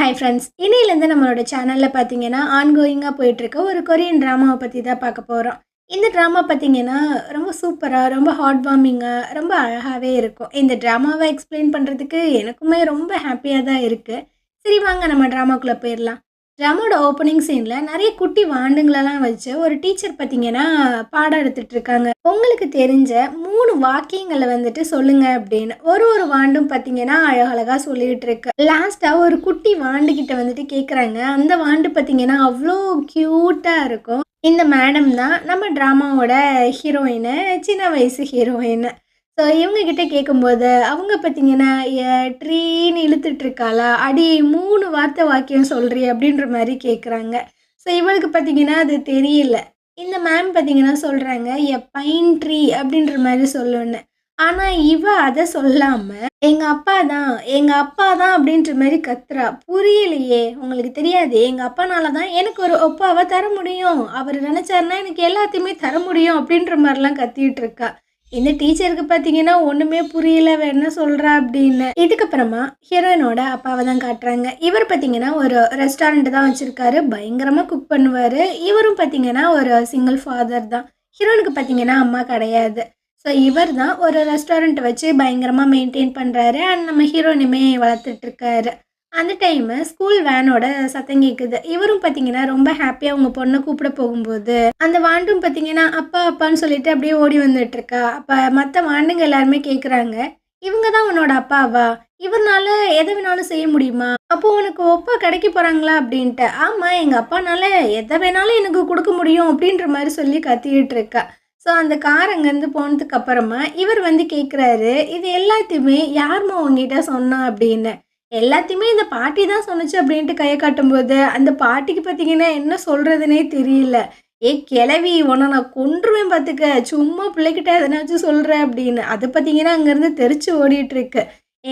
Hi friends, இன்னையிலேருந்து நம்மளோட சேனலில் பார்த்தீங்கன்னா ஆன்கோயிங்காக போயிட்டுருக்க ஒரு கொரியன் ட்ராமாவை பற்றி தான் பார்க்க போகிறோம். இந்த ட்ராமா பார்த்தீங்கன்னா ரொம்ப சூப்பராக, ரொம்ப ஹார்ட் வார்மிங்காக, ரொம்ப அழகாகவே இருக்கும். இந்த ட்ராமாவை எக்ஸ்பிளைன் பண்ணுறதுக்கு எனக்குமே ரொம்ப ஹாப்பியாக தான் இருக்குது. சரி வாங்க நம்ம ட்ராமாக்குள்ளே போயிடலாம். ட்ராமாவோட ஓப்பனிங் சீனில் நிறைய குட்டி வாண்டுங்களெல்லாம் வச்சு ஒரு டீச்சர் பார்த்தீங்கன்னா பாடம் எடுத்துட்டு இருக்காங்க. உங்களுக்கு தெரிஞ்ச 3 வாக்கியங்களை வந்துட்டு சொல்லுங்க அப்படின்னு ஒரு ஒரு வாண்டும் பார்த்தீங்கன்னா அழகழகா சொல்லிட்டு இருக்கு. லாஸ்டா ஒரு குட்டி வாண்டு கிட்ட வந்துட்டு கேட்குறாங்க. அந்த வாண்டு பார்த்தீங்கன்னா அவ்வளோ க்யூட்டாக இருக்கும். இந்த மேடம் தான் நம்ம ட்ராமாவோட ஹீரோயின், சின்ன வயசு ஹீரோயின். ஸோ இவங்க கிட்ட கேட்கும்போது அவங்க பார்த்தீங்கன்னா ட்ரீன்னு இழுத்துட்டு இருக்காளா, அடி 3 வார்த்தை வாக்கியம் சொல்றி அப்படின்ற மாதிரி கேட்குறாங்க. ஸோ இவளுக்கு பார்த்தீங்கன்னா அது தெரியல. இந்த மேம் பார்த்தீங்கன்னா சொல்கிறாங்க பைன் ட்ரீ அப்படின்ற மாதிரி சொல்லணுன்னு. ஆனால் இவ அதை சொல்லாமல் எங்கள் அப்பா தான் அப்படின்ற மாதிரி கத்துறா. புரியலையே, உங்களுக்கு தெரியாது, எங்கள் அப்பானால தான் எனக்கு ஒரு ஒப்பாவை தர முடியும், அவர் நினச்சாருன்னா எனக்கு எல்லாத்தையுமே தர முடியும் அப்படின்ற மாதிரிலாம் கத்திட்டு இருக்கா. இந்த டீச்சருக்கு பார்த்தீங்கன்னா ஒன்றுமே புரியல, அவ என்ன சொல்கிறா அப்படின்னு. இதுக்கப்புறமா ஹீரோயினோட அப்பாவை தான் காட்டுறாங்க. இவர் பார்த்தீங்கன்னா ஒரு ரெஸ்டாரண்ட் தான் வச்சுருக்காரு, பயங்கரமாக குக் பண்ணுவார். இவரும் பார்த்தீங்கன்னா ஒரு சிங்கிள் ஃபாதர் தான். ஹீரோனுக்கு பார்த்தீங்கன்னா அம்மா கிடையாது. ஸோ இவர் தான் ஒரு ரெஸ்டாரண்ட் வச்சு பயங்கரமாக மெயின்டைன் பண்ணுறாரு அண்ட் நம்ம ஹீரோயினுமே வளர்த்துட்ருக்காரு. அந்த டைமு ஸ்கூல் வேனோட சத்தம் கேட்குது. இவரும் பார்த்தீங்கன்னா ரொம்ப ஹாப்பியாக அவங்க பொண்ணை கூப்பிட போகும்போது அந்த வாண்டும் பார்த்தீங்கன்னா அப்பா அப்பான்னு சொல்லிட்டு அப்படியே ஓடி வந்துட்டுருக்கா. அப்போ மற்ற வாண்டுங்க எல்லாருமே கேட்குறாங்க, இவங்க தான் உன்னோட அப்பாவா, இவர்னால எதை வேணாலும் செய்ய முடியுமா, அப்போ உனக்கு ஒப்பா கிடைக்க போகிறாங்களா அப்படின்ட்டு. ஆமாம், எங்கள் அப்பானால எதை வேணாலும் எனக்கு கொடுக்க முடியும் அப்படின்ற மாதிரி சொல்லி கத்திக்கிட்டு இருக்கா. ஸோ அந்த கார் அங்கேருந்து போனதுக்கு அப்புறமா இவர் வந்து கேட்குறாரு, இது எல்லாத்தையுமே யாருமா உங்ககிட்ட சொன்னா அப்படின்னு. எல்லாத்தையுமே இந்த பாட்டி தான் சொன்னுச்சு அப்படின்ட்டு கையை காட்டும்போது அந்த பாட்டிக்கு பார்த்தீங்கன்னா என்ன சொல்கிறதுனே தெரியல. கிளவி, உன்னை நான் கொன்றுவேன் பார்த்துக்க, சும்மா பிள்ளைகிட்ட எதனாச்சும் சொல்கிறேன் அப்படின்னு. அது பார்த்தீங்கன்னா அங்கேருந்து தெரிச்சு ஓடிட்டுருக்கு.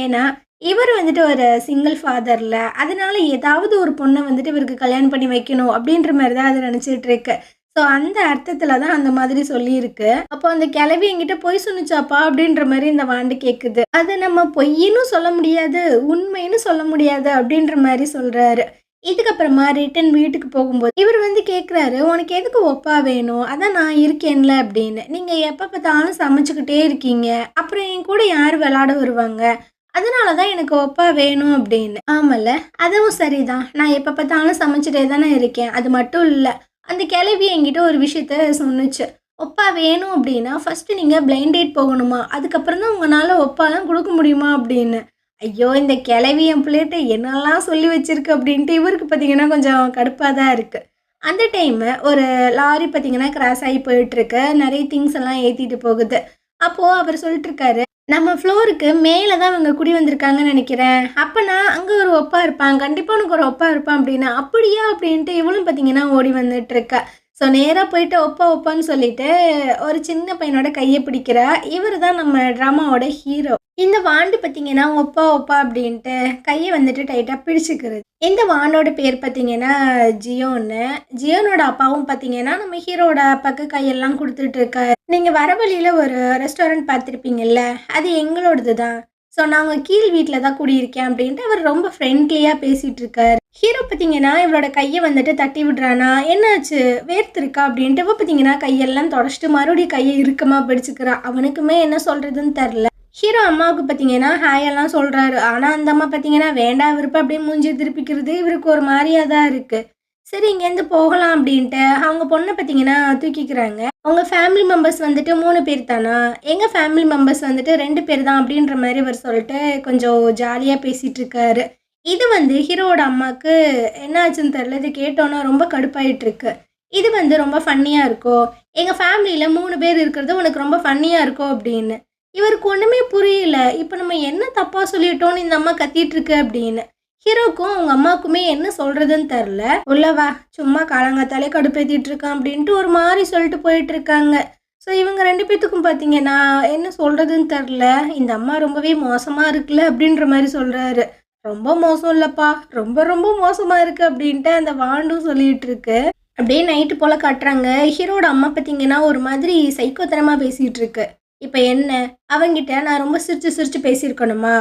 ஏன்னா இவர் வந்துட்டு ஒரு சிங்கிள் ஃபாதரில், அதனால ஏதாவது ஒரு பொண்ணை வந்துட்டு இவருக்கு கல்யாணம் பண்ணி வைக்கணும் அப்படின்ற மாதிரி தான் அது நினச்சிட்டு இருக்கு. ஸோ அந்த அர்த்தத்தில் தான் அந்த மாதிரி சொல்லியிருக்கு. அப்போ அந்த கிளவி என்கிட்ட பொய் சொன்னிச்சாப்பா அப்படின்ற மாதிரி இந்த வாண்டு கேட்குது. அதை நம்ம பொய்ன்னு சொல்ல முடியாது, உண்மைன்னு சொல்ல முடியாது அப்படின்ற மாதிரி சொல்கிறாரு. இதுக்கப்புறமா ரிட்டன் வீட்டுக்கு போகும்போது இவர் வந்து கேட்குறாரு, உனக்கு எதுக்கு ஒப்பா வேணும், அதான் நான் இருக்கேன்ல அப்படின்னு. நீங்கள் எப்போ பார்த்தாலும் சமைச்சுக்கிட்டே இருக்கீங்க, அப்புறம் என் கூட யார் விளாட வருவாங்க, அதனால தான் எனக்கு ஒப்பா வேணும் அப்படின்னு. ஆமல்ல, அதுவும் சரிதான், நான் எப்போ பார்த்தாலும் சமைச்சிட்டே தானே இருக்கேன். அது மட்டும் இல்லை, அந்த கிளவி என்கிட்ட ஒரு விஷயத்த சொன்னுச்சு, ஒப்பா வேணும் அப்படின்னா ஃபஸ்ட்டு நீங்கள் பிளைண்ட் டேட் போகணுமா, அதுக்கப்புறம் தான் உங்களால் ஒப்பாலாம் கொடுக்க முடியுமா அப்படின்னு. ஐயோ, இந்த கிளவி என் பிள்ளைகிட்ட என்னெல்லாம் சொல்லி வச்சிருக்கு அப்படின்ட்டு இவருக்கு பார்த்தீங்கன்னா கொஞ்சம் கடுப்பாக தான் இருக்குது. அந்த டைமு ஒரு லாரி பார்த்தீங்கன்னா கிராஸ் ஆகி போயிட்டுருக்கு, நிறைய திங்ஸ் எல்லாம் ஏற்றிட்டு போகுது. அப்போது அவர் சொல்லிட்டுருக்காரு, நம்ம ஃப்ளோருக்கு மேலே தான் அவங்க குடி வந்திருக்காங்கன்னு நினைக்கிறேன், அப்போனா அங்கே ஒரு ஒப்பா இருப்பான், கண்டிப்பாக உனக்கு ஒரு ஒப்பா இருப்பான் அப்படின்னா. அப்படியா அப்படின்ட்டு இவளும் பார்த்தீங்கன்னா ஓடி வந்துட்டுருக்கா. ஸோ நேராக போயிட்டு ஒப்பான்னு சொல்லிட்டு ஒரு சின்ன பையனோட கையை பிடிக்கிறா. இவர் தான் நம்ம ட்ராமாவோட ஹீரோ. இந்த வாண்டு பார்த்தீங்கன்னா ஒப்பா அப்படின்ட்டு கையை வந்துட்டு டைட்டாக பிடிச்சிக்கிறது. இந்த வாண்டோட பேர் பார்த்தீங்கன்னா ஜியோன்னு. ஜியோனோட அப்பாவும் பார்த்தீங்கன்னா நம்ம ஹீரோட அப்பாவுக்கு கையெல்லாம் கொடுத்துட்டு இருக்காரு. நீங்கள் வர வழியில் ஒரு ரெஸ்டாரண்ட் பார்த்துருப்பீங்கல்ல, அது எங்களோடது தான். ஸோ நாங்கள் கீழ் வீட்டில் தான் குடியிருக்கேன் அப்படின்ட்டு அவர் ரொம்ப ஃப்ரெண்ட்லியாக பேசிகிட்டு இருக்காரு. ஹீரோ பார்த்தீங்கன்னா இவரோட கையை வந்துட்டு தட்டி விடுறானா, என்னாச்சு வேர்த்திருக்கா அப்படின்ட்டு இவ பார்த்தீங்கன்னா கையெல்லாம் தொடச்சிட்டு மறுபடியும் கையை இறுக்கமாக பிடிச்சிக்கிறா. அவனுக்குமே என்ன சொல்கிறதுன்னு தெரில. ஹீரோ அம்மாவுக்கு பார்த்தீங்கன்னா ஹாயெல்லாம் சொல்கிறாரு. ஆனால் அந்த அம்மா பார்த்தீங்கன்னா வேண்டாம் விருப்பம் அப்படியே மூஞ்சி திருப்பிக்கிறது இவருக்கு ஒரு மாதிரியாக தான் இருக்குது. சரி இங்கேருந்து போகலாம் அப்படின்ட்டு அவங்க பொண்ணை பார்த்தீங்கன்னா தூக்கிக்கிறாங்க. அவங்க ஃபேமிலி மெம்பர்ஸ் வந்துட்டு 3 பேர் தானா, எங்கள் ஃபேமிலி மெம்பர்ஸ் வந்துட்டு 2 பேர் தான் அப்படின்ற மாதிரி இவர் சொல்லிட்டு கொஞ்சம் ஜாலியாக பேசிகிட்டு இருக்காரு. இது வந்து ஹீரோவோட அம்மாவுக்கு என்ன ஆச்சுன்னு தெரில, இது கேட்டோன்னா ரொம்ப கடுப்பாயிட்டுருக்கு. இது வந்து ரொம்ப ஃபன்னியாக இருக்கோ, எங்கள் ஃபேமிலியில் 3 பேர் இருக்கிறது உனக்கு ரொம்ப ஃபன்னியாக இருக்கோ அப்படின்னு. இவருக்கு ஒன்றுமே புரியல, இப்போ நம்ம என்ன தப்பாக சொல்லிட்டோன்னு இந்த அம்மா கத்திட்டுருக்கு அப்படின்னு. ஹீரோக்கும் அவங்க அம்மாவுக்குமே என்ன சொல்கிறதுன்னு தெரில. உள்ளவா சும்மா காலங்காத்தாலே கடுப்பேற்றிட்டு இருக்கான் அப்படின்ட்டு ஒரு மாதிரி சொல்லிட்டு போயிட்டுருக்காங்க. ஸோ இவங்க 2 பேத்துக்கும் பார்த்தீங்கன்னா என்ன சொல்கிறதுன்னு தெரில. இந்த அம்மா ரொம்பவே மோசமாக இருக்குல்ல அப்படின்ற மாதிரி சொல்கிறாரு. ரொம்ப மோசம் இல்லைப்பா, ரொம்ப ரொம்ப மோசமாக இருக்குது அப்படின்ட்டு அந்த வாண்டும் சொல்லிகிட்டு இருக்கு. அப்படியே நைட்டு போல் காட்டுறாங்க. ஹீரோட அம்மா பார்த்தீங்கன்னா ஒரு மாதிரி சைக்கோத்தனமாக பேசிகிட்டு இருக்கு. இப்போ என்ன, அவங்கிட்ட நான் ரொம்ப சிரிச்சு சிரிச்சு பேசியிருக்கணுமா,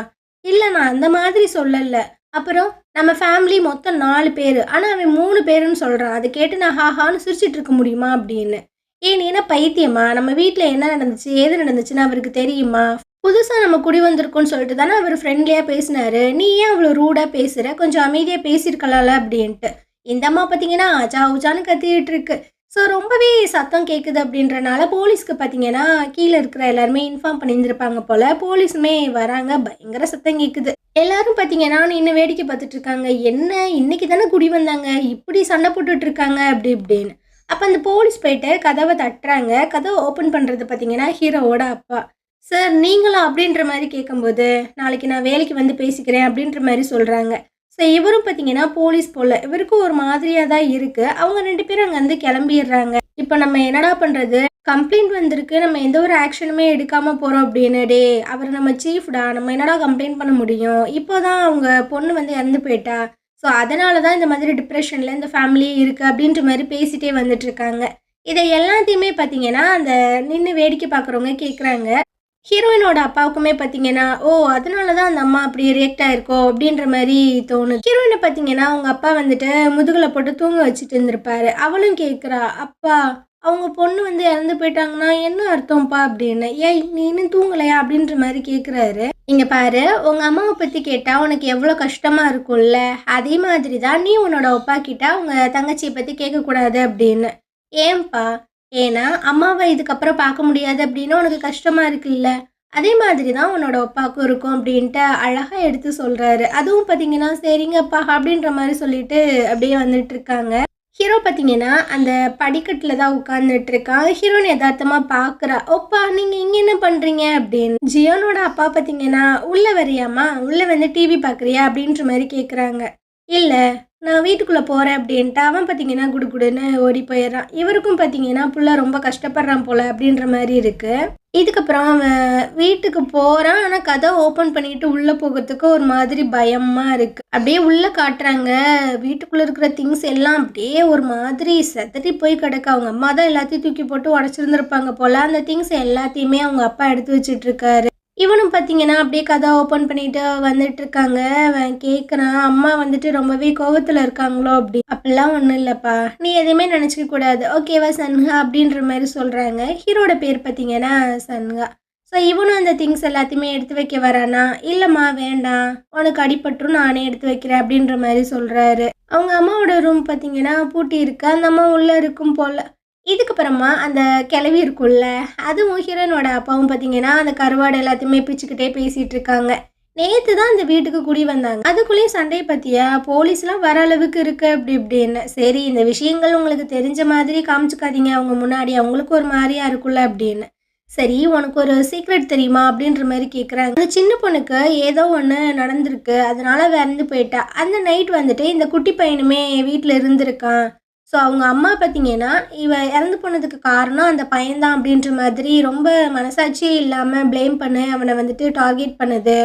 இல்லை நான் அந்த மாதிரி சொல்லலை, அப்புறம் நம்ம ஃபேமிலி மொத்தம் 4 பேரு. ஆனா அவன் 3 பேருன்னு சொல்றான். அத கேட்டு நான் ஹாஹான்னு சிரிச்சுட்டு இருக்க முடியுமா அப்படின்னு. ஏய் நீ என்ன பைத்தியமா? நம்ம வீட்ல என்ன நடந்துச்சு? ஏது நடந்துச்சுன்னு அவருக்கு தெரியுமா? புதுசா நம்ம குடி வந்திருக்கோம்ன்னு சொல்லிட்டு தானே அவரு ஃப்ரெண்ட்லியா பேசினாரு. நீ ஏன் அவ்ளோ ரூடா பேசுற? கொஞ்சம் அமைதியா பேசியிருக்கலாம்ல அப்படின்ட்டு. இந்த அம்மா பார்த்தீங்கன்னா, ஆச்சா ஊச்சான்னு கத்திட்டு இருக்கு. ஸோ ரொம்பவே சத்தம் கேட்குது அப்படின்றனால போலீஸ்க்கு பார்த்தீங்கன்னா, கீழ இருக்கிற எல்லாருமே இன்ஃபார்ம் பண்ணியிருந்திருப்பாங்க போல. போலீஸுமே வராங்க. பயங்கர சத்தம் கேட்குது. எல்லாரும் பார்த்தீங்கன்னா, நின்னு வேடிக்கை பார்த்துட்டு இருக்காங்க. என்ன இன்னைக்கு தானே குடி வந்தாங்க. இப்படி சண்டை போட்டுட்டு இருக்காங்க அப்படி இப்படின்னு. அப்ப அந்த போலீஸ் போயிட்டு கதவ தட்டுறாங்க. கதவ ஓப்பன் பண்றது பார்த்தீங்கன்னா, ஹீரோவோட அப்பா. சார் நீங்களா? அப்படின்ற மாரி கேட்கும்போது, நாளைக்கு நான் வேலைக்கு வந்து பேசிக்கிறேன் அப்படின்ற மாரி சொல்றாங்க. ஸோ இவரும் பார்த்தீங்கன்னா போலீஸ் போல. இவருக்கும் ஒரு மாதிரியா தான் இருக்கு. அவங்க 2 பேரும் அங்கருந்து கிளம்பிர்றாங்க. இப்ப நம்ம என்னடா பண்றது? கம்ப்ளைண்ட் வந்திருக்கு. நம்ம எந்த ஒரு ஆக்ஷனுமே எடுக்காம போறோம் அப்படின்னு. டேய் அவர் நம்ம சீஃப்டா. நம்ம என்னடா கம்ப்ளைண்ட் பண்ண முடியும்? இப்போ தான் அவங்க பொண்ணு வந்து இறந்து போயிட்டா. ஸோ அதனால தான் இந்த மாதிரி டிப்ரஷன்ல இந்த ஃபேமிலியே இருக்கு அப்படின்ற மாரி பேசிட்டே வந்துட்டுருக்காங்க. இத எல்லாத்தையுமே பார்த்தீங்கன்னா, அந்த நின்னு வேடிக்கை பார்க்குறவங்க கேட்குறாங்க. ஹீரோயினோட அப்பாவுக்குமே பார்த்தீங்கன்னா, ஓ! அதனால தான் அந்த அம்மா அப்படி ரியாக்ட் ஆயிருக்கோ! அப்படின்ற மாரி தோணுது. ஹீரோயின பார்த்தீங்கன்னா, அவங்க அப்பா வந்துட்டு முதுகுல போட்டு தூங்க வச்சுட்டு இருந்திருப்பாரு. அவளும் கேட்குறா, "அப்பா, அவங்க பொண்ணு வந்து இறந்து போயிட்டாங்கன்னா என்ன அர்த்தம்ப்பா?" அப்படின்னு. "ஏய் நீ இன்னும் தூங்கலையா?" அப்படின்ற மாரி கேட்குறாரு. "இங்க பாரு, உங்க அம்மாவ பத்தி கேட்டா உனக்கு எவ்வளோ கஷ்டமா இருக்கும்ல? அதே மாதிரி தான் நீ உன்னோட அப்பா கிட்ட உங்க தங்கச்சிய பத்தி கேட்கக்கூடாது" அப்படின்னு. "ஏன்பா?" ஏன்னா, அம்மாவ இதுக்கப்புறம் பார்க்க முடியாது அப்டின்னா உனக்கு கஷ்டமா இருக்குல்ல. அதே மாதிரி தான் உன்னோட அப்பாவுக்கும் இருக்கும் அப்டின்ட்டு அழகா எடுத்து சொல்றாரு. அதுவும் பார்த்தீங்கன்னா, சரிங்கப்பா அப்டின்ற மாரி சொல்லிட்டு அப்டியே வந்துட்டுருக்காங்க. ஹீரோ பார்த்தீங்கன்னா, அந்த படிக்கட்டில தான் உட்கார்ந்துட்டுருக்கான். ஹீரோயின் எதார்த்தமா பார்க்குறா. "ஓப்பா நீங்க இங்க என்ன பண்றீங்க?" அப்டின்னு. ஜியோனோட அப்பா பார்த்தீங்கன்னா, "உள்ள வரியாம்மா? உள்ள வந்து டிவி பார்க்குறியா?" அப்டின்ற மாரி கேட்குறாங்க. "இல்ல." நான் வீட்டுக்குள்ள போறேன் அப்படின்ட்டு அவன் பார்த்தீங்கன்னா குடுகுடுன்னு ஓடி போயிடுறான். இவருக்கும் பார்த்தீங்கன்னா புள்ள ரொம்ப கஷ்டப்படுறான் போல அப்படின்ற மாரி இருக்கு. இதுக்கப்புறம் அவன் வீட்டுக்கு போறான். ஆனா கதவ ஓப்பன் பண்ணிட்டு உள்ள போகறதுக்கு ஒரு மாதிரி பயமா இருக்கு. அப்படியே உள்ள காட்டுறாங்க. வீட்டுக்குள்ள இருக்கிற திங்ஸ் எல்லாம் அப்படியே ஒரு மாதிரி சிதறி போய் கிடக்கு. அவங்க அம்மா தான் எல்லாத்தையும் தூக்கி போட்டு உடைச்சிருந்திருப்பாங்க போல. அந்த திங்ஸ் எல்லாத்தையுமே அவங்க அப்பா எடுத்து வச்சுட்டு இருக்காரு. இவனும் பார்த்தீங்கன்னா, அப்படியே கதவ ஓப்பன் பண்ணிட்டு வந்துட்டுருக்காங்க. அவன் கேட்குறான், "அம்மா வந்துட்டு ரொம்பவே கோவத்துல இருக்காங்களோ?" அப்படி. "அப்படிலாம் ஒண்ணும் இல்லப்பா. நீ எதுவுமே நினச்சிக்க கூடாது. ஓகேவா சன்ஹா?" அப்படின்ற மாரி சொல்றாங்க. ஹீரோட பேர் பார்த்தீங்கன்னா சன்ஹா. ஸோ இவனும் அந்த திங்ஸ் எல்லாத்தையுமே எடுத்து வைக்க வரானா, "இல்லம்மா வேண்டாம். உனக்கு அடிபட்டுரும் நானே எடுத்து வைக்கிறேன்." அப்படின்ற மாரி சொல்றாரு. அவங்க அம்மாவோட ரூம் பார்த்தீங்கன்னா பூட்டி இருக்கு. அந்த அம்மா உள்ள இருக்கும் போல. இதுக்கப்புறமா அந்த கிழவி இருக்கும்ல, அதுவும் ஹீரோயினோட அப்பாவும் பார்த்தீங்கன்னா, அந்த கருவாடு எல்லாத்தையுமே பிச்சுக்கிட்டே பேசிட்டு இருக்காங்க. நேத்து தான் அந்த வீட்டுக்கு குடி வந்தாங்க. அதுக்குள்ளேயும் சண்டைய பத்தியா? போலீஸ்லாம் வர அளவுக்கு இருக்கு அப்படி இப்படின்னு. சரி இந்த விஷயங்கள் உங்களுக்கு தெரிஞ்ச மாதிரி காமிச்சுக்காதீங்க அவங்க முன்னாடி. அவங்களுக்கு ஒரு மாரியா இருக்கும்ல அப்படின்னு. சரி உனக்கு ஒரு சீக்ரெட் தெரியுமா? அப்படின்ற மாரி கேட்குறாங்க. அந்த சின்ன பொண்ணுக்கு ஏதோ ஒண்ணு நடந்திருக்கு. அதனால அவ இறந்து போயிட்டா. அந்த நைட் வந்துட்டு இந்த குட்டி பையனுமே வீட்ல இருந்திருக்கான். ஸோ அவங்க அம்மா பார்த்தீங்கன்னா, இவ இறந்து போனதுக்கு காரணம் அந்த பையன் தான் அப்படின்ற மாதிரி ரொம்ப மனசாட்சியே இல்லாம ப்ளேம் பண்ணி அவன வந்துட்டு டார்கெட் பண்ணுது.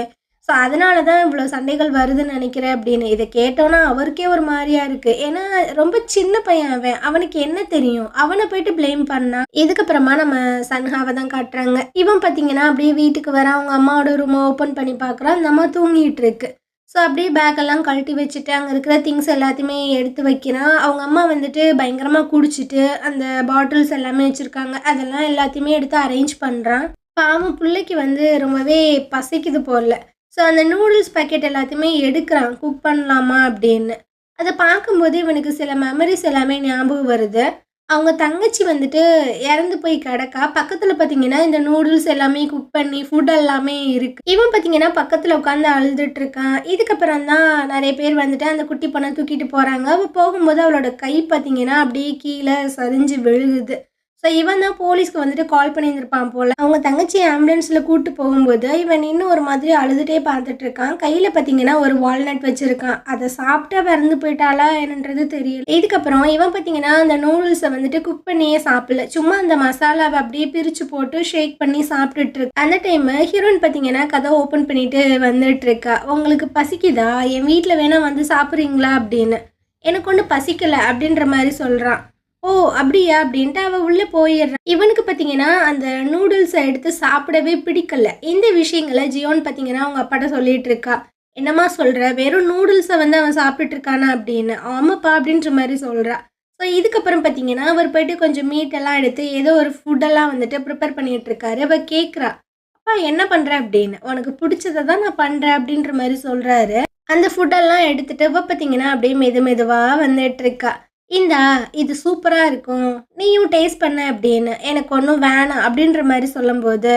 ஸோ அதனால தான் இவ்வளோ சண்டைகள் வருதுன்னு நினைக்கிறேன் அப்படின்னு. இத கேட்டோன்னா அவருக்கே ஒரு மாரியா இருக்கு. ஏன்னா ரொம்ப சின்ன பையன் அவன். அவனுக்கு என்ன தெரியும்? அவன போயிட்டு ப்ளேம் பண்ணா. இதுக்கப்புறமா நம்ம சன்ஹாவ தான் காட்டுறாங்க. இவன் பார்த்தீங்கன்னா, அப்படியே வீட்டுக்கு வரான். அவங்க அம்மாவோட ரூம ஓப்பன் பண்ணி பார்க்குறான். அந்த அம்மா தூங்கிட்டு இருக்கு. ஸோ அப்படியே பேக்கெல்லாம் கழட்டி வச்சுட்டு, அங்கே இருக்கிற திங்ஸ் எல்லாத்தையுமே எடுத்து வைக்கிறான். அவங்க அம்மா வந்துட்டு பயங்கரமா குடிச்சிட்டு, அந்த பாட்டில்ஸ் எல்லாமே வச்சுருக்காங்க. அதெல்லாம் எல்லாத்தையுமே எடுத்து அரேஞ்ச் பண்ணுறான். பாவம் புள்ளைக்கு வந்து ரொம்பவே பசிக்குது போல. ஸோ அந்த நூடுல்ஸ் பாக்கெட் எல்லாத்தையுமே எடுக்கிறான். குக் பண்ணலாமா அப்படின்னு. அத பார்க்கும்போது இவனுக்கு சில மெமரீஸ் எல்லாமே ஞாபகம் வருது. அவங்க தங்கச்சி வந்துட்டு இறந்து போய் கிடக்கா. பக்கத்துல பார்த்தீங்கன்னா, இந்த நூடுல்ஸ் எல்லாமே குக் பண்ணி ஃபுட் எல்லாமே இருக்கு. இவன் பார்த்தீங்கன்னா, பக்கத்துல உட்காந்து அழுதுட்டு இருக்கான். இதுக்கப்புறம் தான் நெறைய பேர் வந்துட்டு அந்த குட்டி பொண்ண தூக்கிட்டு போறாங்க. அவ போகும்போது அவளோட கை பார்த்தீங்கன்னா, அப்படியே கீழ சரிஞ்சு விழுகுது. ஸோ இவன் தான் போலீஸ்க்கு வந்துட்டு கால் பண்ணியிருந்திருப்பான் போல. அவங்க தங்கச்சிய ஆம்புலன்ஸ்ல கூட்டு போகும்போது, இவன் நின்னு ஒரு மாதிரி அழுதுட்டே பார்த்துட்டு இருக்கான். கையில பார்த்தீங்கன்னா, ஒரு வால்நட் வச்சிருக்கான். அத சாப்பிட்டு அவ இறந்து போயிட்டாளா என்னன்றது தெரியல. இதுக்கப்புறம் இவன் பார்த்தீங்கன்னா, அந்த நூடுல்ஸ வந்துட்டு குக் பண்ணியே சாப்பிடல. சும்மா அந்த மசாலாவ அப்படியே பிரிச்சு போட்டு ஷேக் பண்ணி சாப்பிட்டுட்டு இருக்கு. அந்த டைம் ஹீரோயின் பார்த்தீங்கன்னா, கதவ ஓப்பன் பண்ணிட்டு வந்துட்டு இருக்கா. "உங்களுக்கு பசிக்குதா? என் வீட்ல வேணா வந்து சாப்பிடுறீங்களா?" அப்படின்னு. "எனக்கு ஒண்ணும் பசிக்கல" அப்படின்ற மாரி சொல்றான். "ஓ! அப்படியா?" அப்படின்ட்டு அவ உள்ள போயிர்றா. இவனுக்கு பார்த்தீங்கன்னா, அந்த நூடுல்ஸ எடுத்து சாப்பிடவே பிடிக்கல. இந்த விஷயங்கள ஜியோன் பார்த்தீங்கன்னா, அவங்க அப்பாட்ட சொல்லிட்டு இருக்கா. "என்னம்மா சொல்ற? வெறும் நூடுல்ஸ வந்து அவன் சாப்பிட்டுட்டு இருக்கானா?" அப்படின்னு. "ஆமாப்பா" அப்படின்ற மாரி சொல்றா. ஸோ இதுக்கப்புறம் பார்த்தீங்கன்னா, அவர் போயிட்டு கொஞ்சம் மீட் எல்லாம் எடுத்து ஏதோ ஒரு ஃபுட்டெல்லாம் வந்துட்டு ப்ரிப்பேர் பண்ணிட்டு இருக்காரு. அவ கேட்கிறா, "அப்பா என்ன பண்ற?" அப்படின்னு. "உனக்கு புடிச்சத தான் நான் பண்றேன்" அப்படின்ற மாரி சொல்றாரு. அந்த ஃபுட்டெல்லாம் எடுத்துட்டு இவ பார்த்தீங்கன்னா, அப்படியே மெதுவா வந்துட்டுருக்கா. "இந்தா இது சூப்பரா இருக்கும். நீயும் டேஸ்ட் பண்ணு" அப்படின்னு. "எனக்கு ஒண்ணும் வேணாம்" அப்படின்ற மாரி சொல்லும்போது,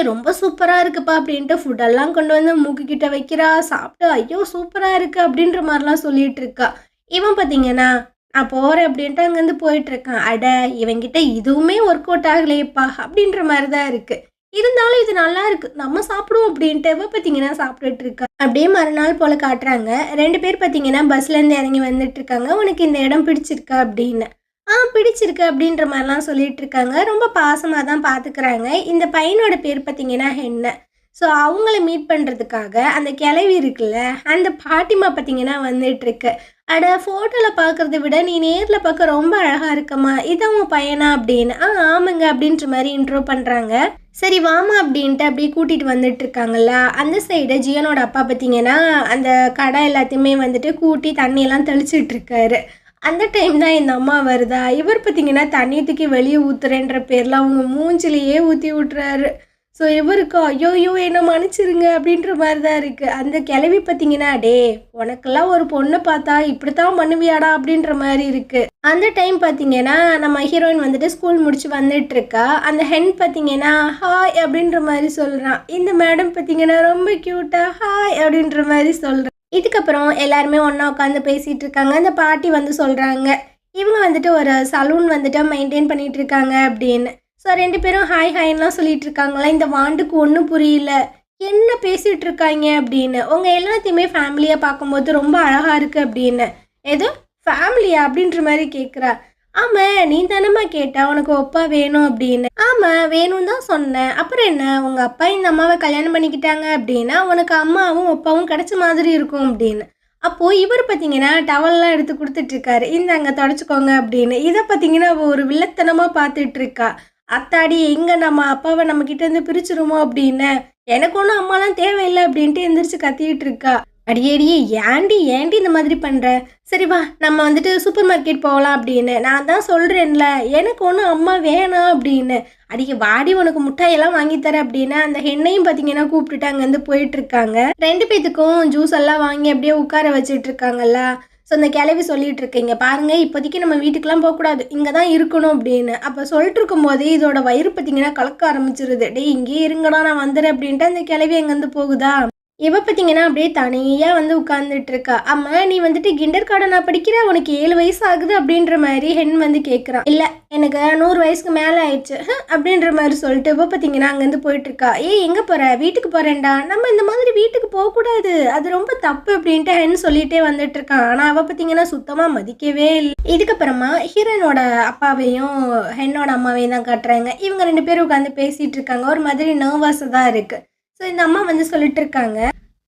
ரொம்ப சூப்பரா இருக்குப்பா" அப்படின்ட்டு ஃபுட்டெல்லாம் கொண்டு வந்து மூக்குக்கிட்ட வைக்கிறா. சாப்பிட்டு, "ஐயோ! சூப்பரா இருக்கு" அப்படின்ற மாரிலாம் சொல்லிட்டு இருக்கா. இவன் பார்த்தீங்கன்னா, "நான் போறேன்" அப்படின்ட்டு அங்கேருந்து போயிட்டுருக்கான். அட! இவன்கிட்ட இதுவுமே ஒர்க் அவுட் ஆகலையேப்பா! அப்படின்ற மாரி தான் இருக்கு. இருந்தாலும் இது நல்லாருக்கு. நம்ம சாப்பிடுவோம் அப்படின்ட்டு இவ பார்த்தீங்கன்னா சாப்பிட்டுட்டு இருக்கா. அப்படியே மறுநாள் போல காட்டுறாங்க. 2 பேர் பார்த்தீங்கன்னா பஸ்லேருந்து இறங்கி வந்துட்டுருக்காங்க. "உனக்கு இந்த இடம் பிடிச்சிருக்கா?" அப்படின்னு. பிடிச்சிருக்கு" அப்படின்ற மாரிலாம் சொல்லிட்டு இருக்காங்க. ரொம்ப பாசமா தான் பார்த்துக்கிறாங்க. இந்த பையனோட பேர் பார்த்தீங்கன்னா ஹென்னு. ஸோ அவங்கள மீட் பண்ணுறதுக்காக அந்த கிழவி இருக்குல்ல, அந்த பாட்டிமா பார்த்தீங்கன்னா வந்துட்டுருக்கு. "அட ஃபோட்டோல பார்க்கறத விட நீ நேர்ல பார்க்க ரொம்ப அழகா இருக்கம்மா. இதான் உன் பையனா?" அப்படின்னு. ஆமாங்க" அப்படின்ற மாரி இன்ட்ரோ பண்றாங்க. சரி வாம்மா அப்படின்ட்டு அப்படியே கூட்டிட்டு வந்துட்டுருக்காங்கல்ல, அந்த சைடு ஜியனோட அப்பா பார்த்தீங்கன்னா, அந்த கடை எல்லாத்தையுமே வந்துட்டு கூட்டி தண்ணியெல்லாம் தெளிச்சிட்டுருக்காரு. அந்த டைம் தான் இந்த அம்மா வருதா, இவர் பார்த்தீங்கன்னா தண்ணிய தூக்கி வெளிய ஊத்துறேன்ற பேர்ல அவங்க மூஞ்சிலேயே ஊத்தி விட்டுறாரு. ஸோ இவருக்கு "ஐய்யய்யோ! என்ன மன்னிச்சிருங்க" அப்படின்ற மாரி தான் இருக்கு. அந்த கிழவி பார்த்தீங்கன்னா, "டேய் உனக்கெல்லாம் ஒரு பொண்ண பார்த்தா இப்படித்தான் பண்ணுவியாடா?" அப்படின்ற மாரி இருக்கு. அந்த டைம் பார்த்தீங்கன்னா, நம்ம ஹீரோயின் வந்துட்டு ஸ்கூல் முடிச்சு வந்துட்டுருக்கா. அந்த ஹென் பார்த்தீங்கன்னா, "ஹாய்" அப்படின்ற மாரி சொல்றான். இந்த மேடம் பார்த்தீங்கன்னா, ரொம்ப க்யூட்டா "ஹாய்" அப்படின்ற மாரி சொல்றா. இதுக்கப்புறம் எல்லாருமே ஒண்ணா உட்காந்து பேசிட்டு இருக்காங்க. அந்த பாட்டி வந்து சொல்றாங்க, இவங்க வந்துட்டு ஒரு சலூன் வந்துட்டு மெயின்டெயின் பண்ணிட்டு இருக்காங்க அப்படின்னு. ஸோ 2 பேரும் ஹாய் ஹாய்ன்லாம் சொல்லிட்டு இருக்காங்களா. இந்த வாண்டுக்கு ஒண்ணும் புரியல. என்ன பேசிட்டு இருக்காய்ங்க அப்படின்னு. உங்க எல்லாத்தையுமே ஃபேமிலியா பார்க்கும்போது ரொம்ப அழகா இருக்கு அப்படின்னு. எது? ஃபேமிலியா? அப்படின்ற மாரி கேட்குறா. ஆமா, நீ தானம்மா கேட்ட உனக்கு ஒப்பா வேணும் அப்படின்னு. ஆமா, வேணும்னு தான் சொன்னேன். அப்புறம் என்ன? உங்க அப்பா இந்த அம்மாவ கல்யாணம் பண்ணிக்கிட்டாங்க அப்படின்னா, உனக்கு அம்மாவும், அப்பாவும் கிடைச்ச மாதிரி இருக்கும் அப்படின்னு. அப்போ இவரு பார்த்தீங்கன்னா, டவல்லாம் எடுத்து குடுத்துட்டுருக்காரு. இந்தாங்க தொடச்சுக்கோங்க அப்படின்னு. இத பார்த்தீங்கன்னா, அவ ஒரு வில்லத்தனமா பார்த்துட்டு இருக்கா. அத்தாடி எங்க நம்ம அப்பாவ நம்மகிட்ட இருந்து பிரிச்சுருமோ அப்படின்னு. எனக்கு ஒண்ணும் அம்மாலாம் தேவையில்ல அப்படின்ட்டு எந்திரிச்சு கத்திட்டு இருக்கா. அடியேடி ஏன்டி இந்த மாதிரி பண்ற? சரி வா நம்ம வந்துட்டு சூப்பர் மார்க்கெட் போகலாம் அப்படின்னு. நான் தான் சொல்றேன்ல, எனக்கு ஒண்ணும் அம்மா வேணாம் அப்படின்னு. அடியே வாடி உனக்கு முட்டாயெல்லாம் வாங்கி தரேன் அப்படின்னு அந்த ஹெண்ணையும் பார்த்தீங்கன்னா கூப்பிட்டுட்டு அங்கேருந்து போயிட்டுருக்காங்க. 2 பேத்துக்கும் ஜூஸ் எல்லாம் வாங்கி அப்படியே உட்கார வச்சுட்டு இருக்காங்கல்ல. ஸோ அந்த கிழவி சொல்லிட்டு இருக்கு, "இங்க பாருங்க இப்போதைக்கு நம்ம வீட்டுக்குலாம் போகக்கூடாது. இங்க தான் இருக்கணும்" அப்படின்னு. அப்போ சொல்லிட்டு இருக்கும்போதே இதோட வயிறு பார்த்தீங்கன்னா கலக்க ஆரம்பிச்சிருது. "டேய் இங்கேயே இருங்கடா நான் வந்துடுறேன்" அப்படின்ட்டு அந்த கிழவி அங்கேருந்து போகுதா. இவ பார்த்தீங்கன்னா, அப்படியே தனியா வந்து உட்கார்ந்துட்டு இருக்கா. "அம்மா நீ வந்துட்டு கிண்டர் கார்டனா படிக்கிற? உனக்கு 7 வயசு ஆகுது" அப்படின்ற மாரி ஹென் வந்து கேட்குறா. "இல்ல எனக்கு 100 வயசுக்கு மேல ஆயிடுச்சு" அப்படின்ற மாரி சொல்லிட்டு இவ பார்த்தீங்கன்னா, அங்கேருந்து போயிட்டுருக்கா. "ஏய் எங்க போற? வீட்டுக்கு போறேன்டா." "நம்ம இந்த மாதிரி வீட்டுக்கு போக்கூடாது. அது ரொம்ப தப்பு" அப்படின்ட்டு ஹென் சொல்லிட்டே வந்துட்டுருக்கான். ஆனா அவ பார்த்தீங்கன்னா, சுத்தமா மதிக்கவே இல்ல. இதுக்கப்புறமா ஹீரோயினோட அப்பாவையும், ஹென்னோட அம்மாவையும் தான் காட்டுறாங்க. இவங்க 2 பேரும் உட்காந்து பேசிட்டு இருக்காங்க. ஒரு மாதிரி நர்வஸா தான் இருக்கு. ஸோ இந்த அம்மா வந்து சொல்லிட்டு இருக்காங்க,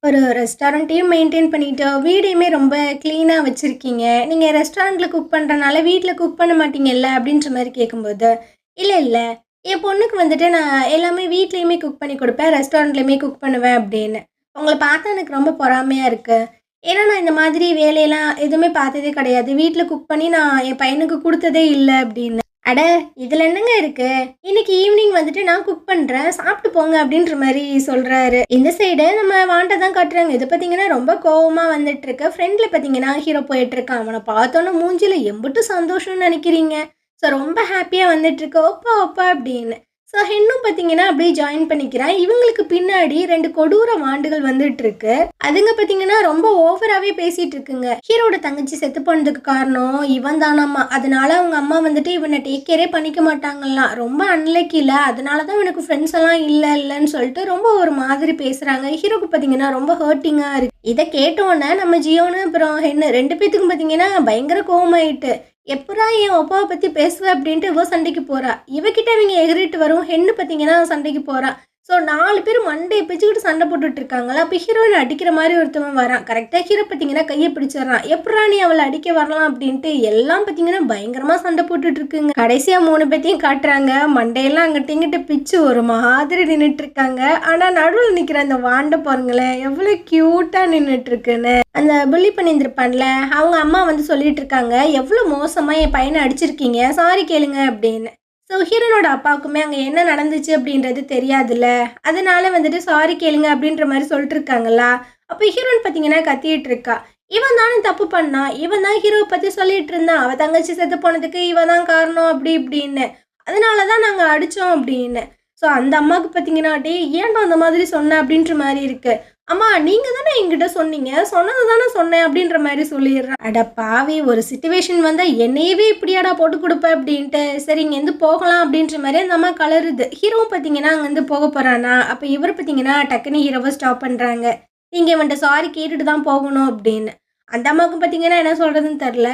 "ஒரு ரெஸ்டாரண்ட்டையும் மெயின்டெயின் பண்ணிட்டு, வீடையுமே ரொம்ப கிளீனா வச்சிருக்கீங்க. நீங்க ரெஸ்டாரண்ட்ல குக் பண்றனால வீட்ல குக் பண்ண மாட்டீங்கல்ல?" அப்படின்ற மாரி கேட்கும்போது, இல்ல. என் பொண்ணுக்கு வந்துட்டு நான் எல்லாமே வீட்லயுமே குக் பண்ணி குடுப்பேன். ரெஸ்டாரண்ட்லயுமே குக் பண்ணுவேன்" அப்படின்னு. "உங்கள பார்த்தா எனக்கு ரொம்ப பொறாமையா இருக்கு. ஏன்னா நான் இந்த மாதிரி வேலையெல்லாம் எதுவுமே பார்த்ததே கிடையாது. வீட்ல குக் பண்ணி நான் என் பையனுக்கு குடுத்ததே இல்ல" அப்படின்னு. "அட! இதுல என்னங்க இருக்கு? இன்னைக்கு ஈவினிங் வந்துட்டு நான் குக் பண்றேன். சாப்பிட்டு போங்க" அப்படின்ற மாரி சொல்றாரு. இந்த சைடு நம்ம வாண்ட தான் காட்டுறாங்க. இது பார்த்தீங்கன்னா, ரொம்ப கோவமா வந்துட்டுருக்கு. ஃப்ரண்ட்ல பார்த்தீங்கன்னா, ஹீரோ போயிட்டுருக்கான். அவன பார்த்தோன்னே மூஞ்சில எம்புட்டு சந்தோஷம்னு நெனைக்கிறீங்க? ஸோ ரொம்ப ஹேப்பியா வந்துட்டுருக்கு. "ஒப்பா, ஒப்பா" அப்படின்னு. ஸோ ஹென்னும் பார்த்தீங்கன்னா, அப்படியே ஜாயின் பண்ணிக்கிறான். இவங்களுக்கு பின்னாடி 2 கொடூர வாண்டுகள் வந்துட்டுருக்கு. அதுங்க பார்த்தீங்கன்னா, ரொம்ப ஓவராவே பேசிட்டு இருக்குங்க. ஹீரோவோட தங்கச்சி செத்து போனதுக்கு காரணம் இவன் தானாமா. அதனால அவங்க அம்மா வந்துட்டு இவன டேக் கேரே பண்ணிக்க மாட்டாங்களாம். ரொம்ப அன்லக்கில. அதனால தான் இவனுக்கு ஃப்ரெண்ட்ஸ் எல்லாம் இல்லன்னு சொல்லிட்டு ரொம்ப ஒரு மாதிரி பேசுறாங்க. ஹீரோக்கு பார்த்தீங்கன்னா, ரொம்ப ஹர்ட்டிங்கா இருக்கு. இத கேட்டோனே நம்ம ஜியோனு அப்புறம் ஹென்னு 2 பேத்துக்கும் பார்த்தீங்கன்னா, பயங்கர கோவமாயிட்டு. "எப்புட்றா என் அப்பாவ பத்தி பேசுவ?" அப்படின்ட்டு இவ சண்டைக்கு போறா. இவகிட்ட இவங்க எகிறிட்டு வரும். ஹென்னு பார்த்தீங்கன்னா, சண்டைக்கு போறா. ஸோ 4 பேர் மண்டைய பிச்சுக்கிட்டு சண்டை போட்டுட்டு இருக்காங்களா, அப்ப ஹீரோயின அடிக்கிற மாரி ஒருத்தவன் வரான். கரெக்ட்டா ஹீரோ பார்த்தீங்கன்னா கைய பிடிச்சிடுறான். "எப்புட்றா நீ அவள அடிக்க வரலாம்?" அப்படின்ட்டு எல்லாம் பார்த்தீங்கன்னா பயங்கரமா சண்டை போட்டுட்டு இருக்குங்க. கடைசியா 3 பேத்தையும் காட்டுறாங்க. மண்டையெல்லாம் அங்கிட்டு இங்கிட்டு பிச்சு ஒரு மாதிரி நின்னுட்டு இருக்காங்க. ஆனா நடுவுல நிக்கிற அந்த வாண்ட பாருங்களேன், எவ்வளோ கியூட்டா நின்னுட்டு இருக்குன்னு. அந்த புல்லி பண்ணியிருந்திருப்பான்ல, அவங்க அம்மா வந்து சொல்லிட்டு இருக்காங்க, "எவ்வளோ மோசமா என் பையன அடிச்சிருக்கீங்க. சாரி கேளுங்க" அப்படின்னு. ஸோ ஹீரோனோட அப்பாவுக்குமே அங்கே என்ன நடந்துச்சு அப்படின்றது தெரியாதுல்ல. அதனால வந்துட்டு சாரி கேளுங்க அப்படின்ற மாதிரி சொல்லிட்டு இருக்காங்களா. அப்போ ஹீரோயின் பார்த்தீங்கன்னா கத்திட்டு இருக்கா. இவன் தானே தப்பு பண்ணான். இவன் தான் ஹீரோவை பற்றி சொல்லிட்டு இருந்தான். அவள் தங்கச்சி செத்து போனதுக்கு இவன் தான் காரணம் அப்படி இப்படின்னு. அதனால தான் நாங்கள் அடித்தோம் அப்படின்னு. ஸோ அந்த அம்மாவுக்கு பார்த்தீங்கன்னா, டேய் ஏன்டா அந்த மாதிரி சொன்ன அப்படின்ற மாதிரி இருக்கு. அம்மா நீங்க தானே என்கிட்ட சொன்னீங்க. சொன்னது தானே சொன்னேன் அப்படின்ற மாரி சொல்லிடுறேன். அட பாவி! ஒரு சிச்சுவேஷன் வந்தா என்னையவே இப்படியாடா போட்டு குடுப்ப அப்படின்ட்டு, சரி இங்கேருந்து போகலாம் அப்படின்ற மாரி அந்த அம்மா கலருது. ஹீரோவும் பார்த்தீங்கன்னா அங்கேருந்து போக போறானா, அப்ப இவரு பார்த்தீங்கன்னா டக்குன்னு ஹீரோவ ஸ்டாப் பண்றாங்க. நீங்க இவன்ட்ட சாரி கேட்டுட்டு தான் போகணும் அப்படின்னு. அந்த அம்மாவுக்கு பார்த்தீங்கன்னா என்ன சொல்றதுன்னு தெரியல.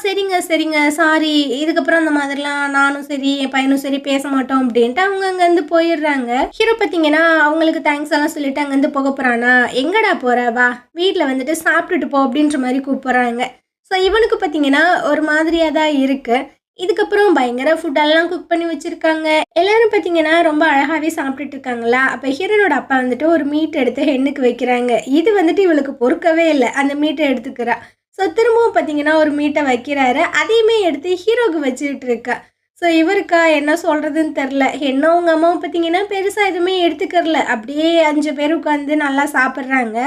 சரிங்க, சரிங்க. சாரி. இதுக்கப்புறம் அந்த மாதிரிலாம் நானும் சரி, என் பையனும் சரி பேச மாட்டோம் அப்டின்ட்டு அவங்க அங்கருந்து போயிடுறாங்க. ஹீரோ பார்த்தீங்கன்னா, அவங்களுக்கு தேங்க்ஸ் எல்லாம் சொல்லிட்டு அங்கருந்து போக போறானா, "எங்கடா போற? வா, வீட்ல வந்துட்டு சாப்பிட்டுட்டு போ" அப்டின்ற மாரி கூப்பிடுறாங்க. ஸோ இவனுக்கு பார்த்தீங்கன்னா, ஒரு மாதிரியா தான் இருக்கு. இதுக்கப்புறம் பயங்கர ஃபுட்டெல்லாம் குக் பண்ணி வச்சிருக்காங்க. எல்லாரும் பார்த்தீங்கன்னா, ரொம்ப அழகாவே சாப்பிட்டுட்டு இருக்காங்களா, அப்ப ஹீரோனோட அப்பா வந்துட்டு ஒரு மீட் எடுத்து ஹென்னுக்கு வைக்கிறாங்க. இது வந்துட்டு இவளுக்கு பொறுக்கவே இல்ல. அந்த மீட்ட எடுத்துக்கிறா. ஸோ திரும்பவும் பார்த்தீங்கன்னா, ஒரு மீட்ட வைக்கிறாரு. அதையுமே எடுத்து ஹீரோக்கு வச்சுக்கிட்டு இருக்கா. ஸோ இவருக்கா என்ன சொல்றதுன்னு தெரில. ஹென்னும் அவங்க அம்மாவும் பார்த்தீங்கன்னா, பெருசா எதுவுமே எடுத்துக்கிறல. அப்படியே 5 பேர் உட்காந்து நல்லா சாப்பிடுறாங்க.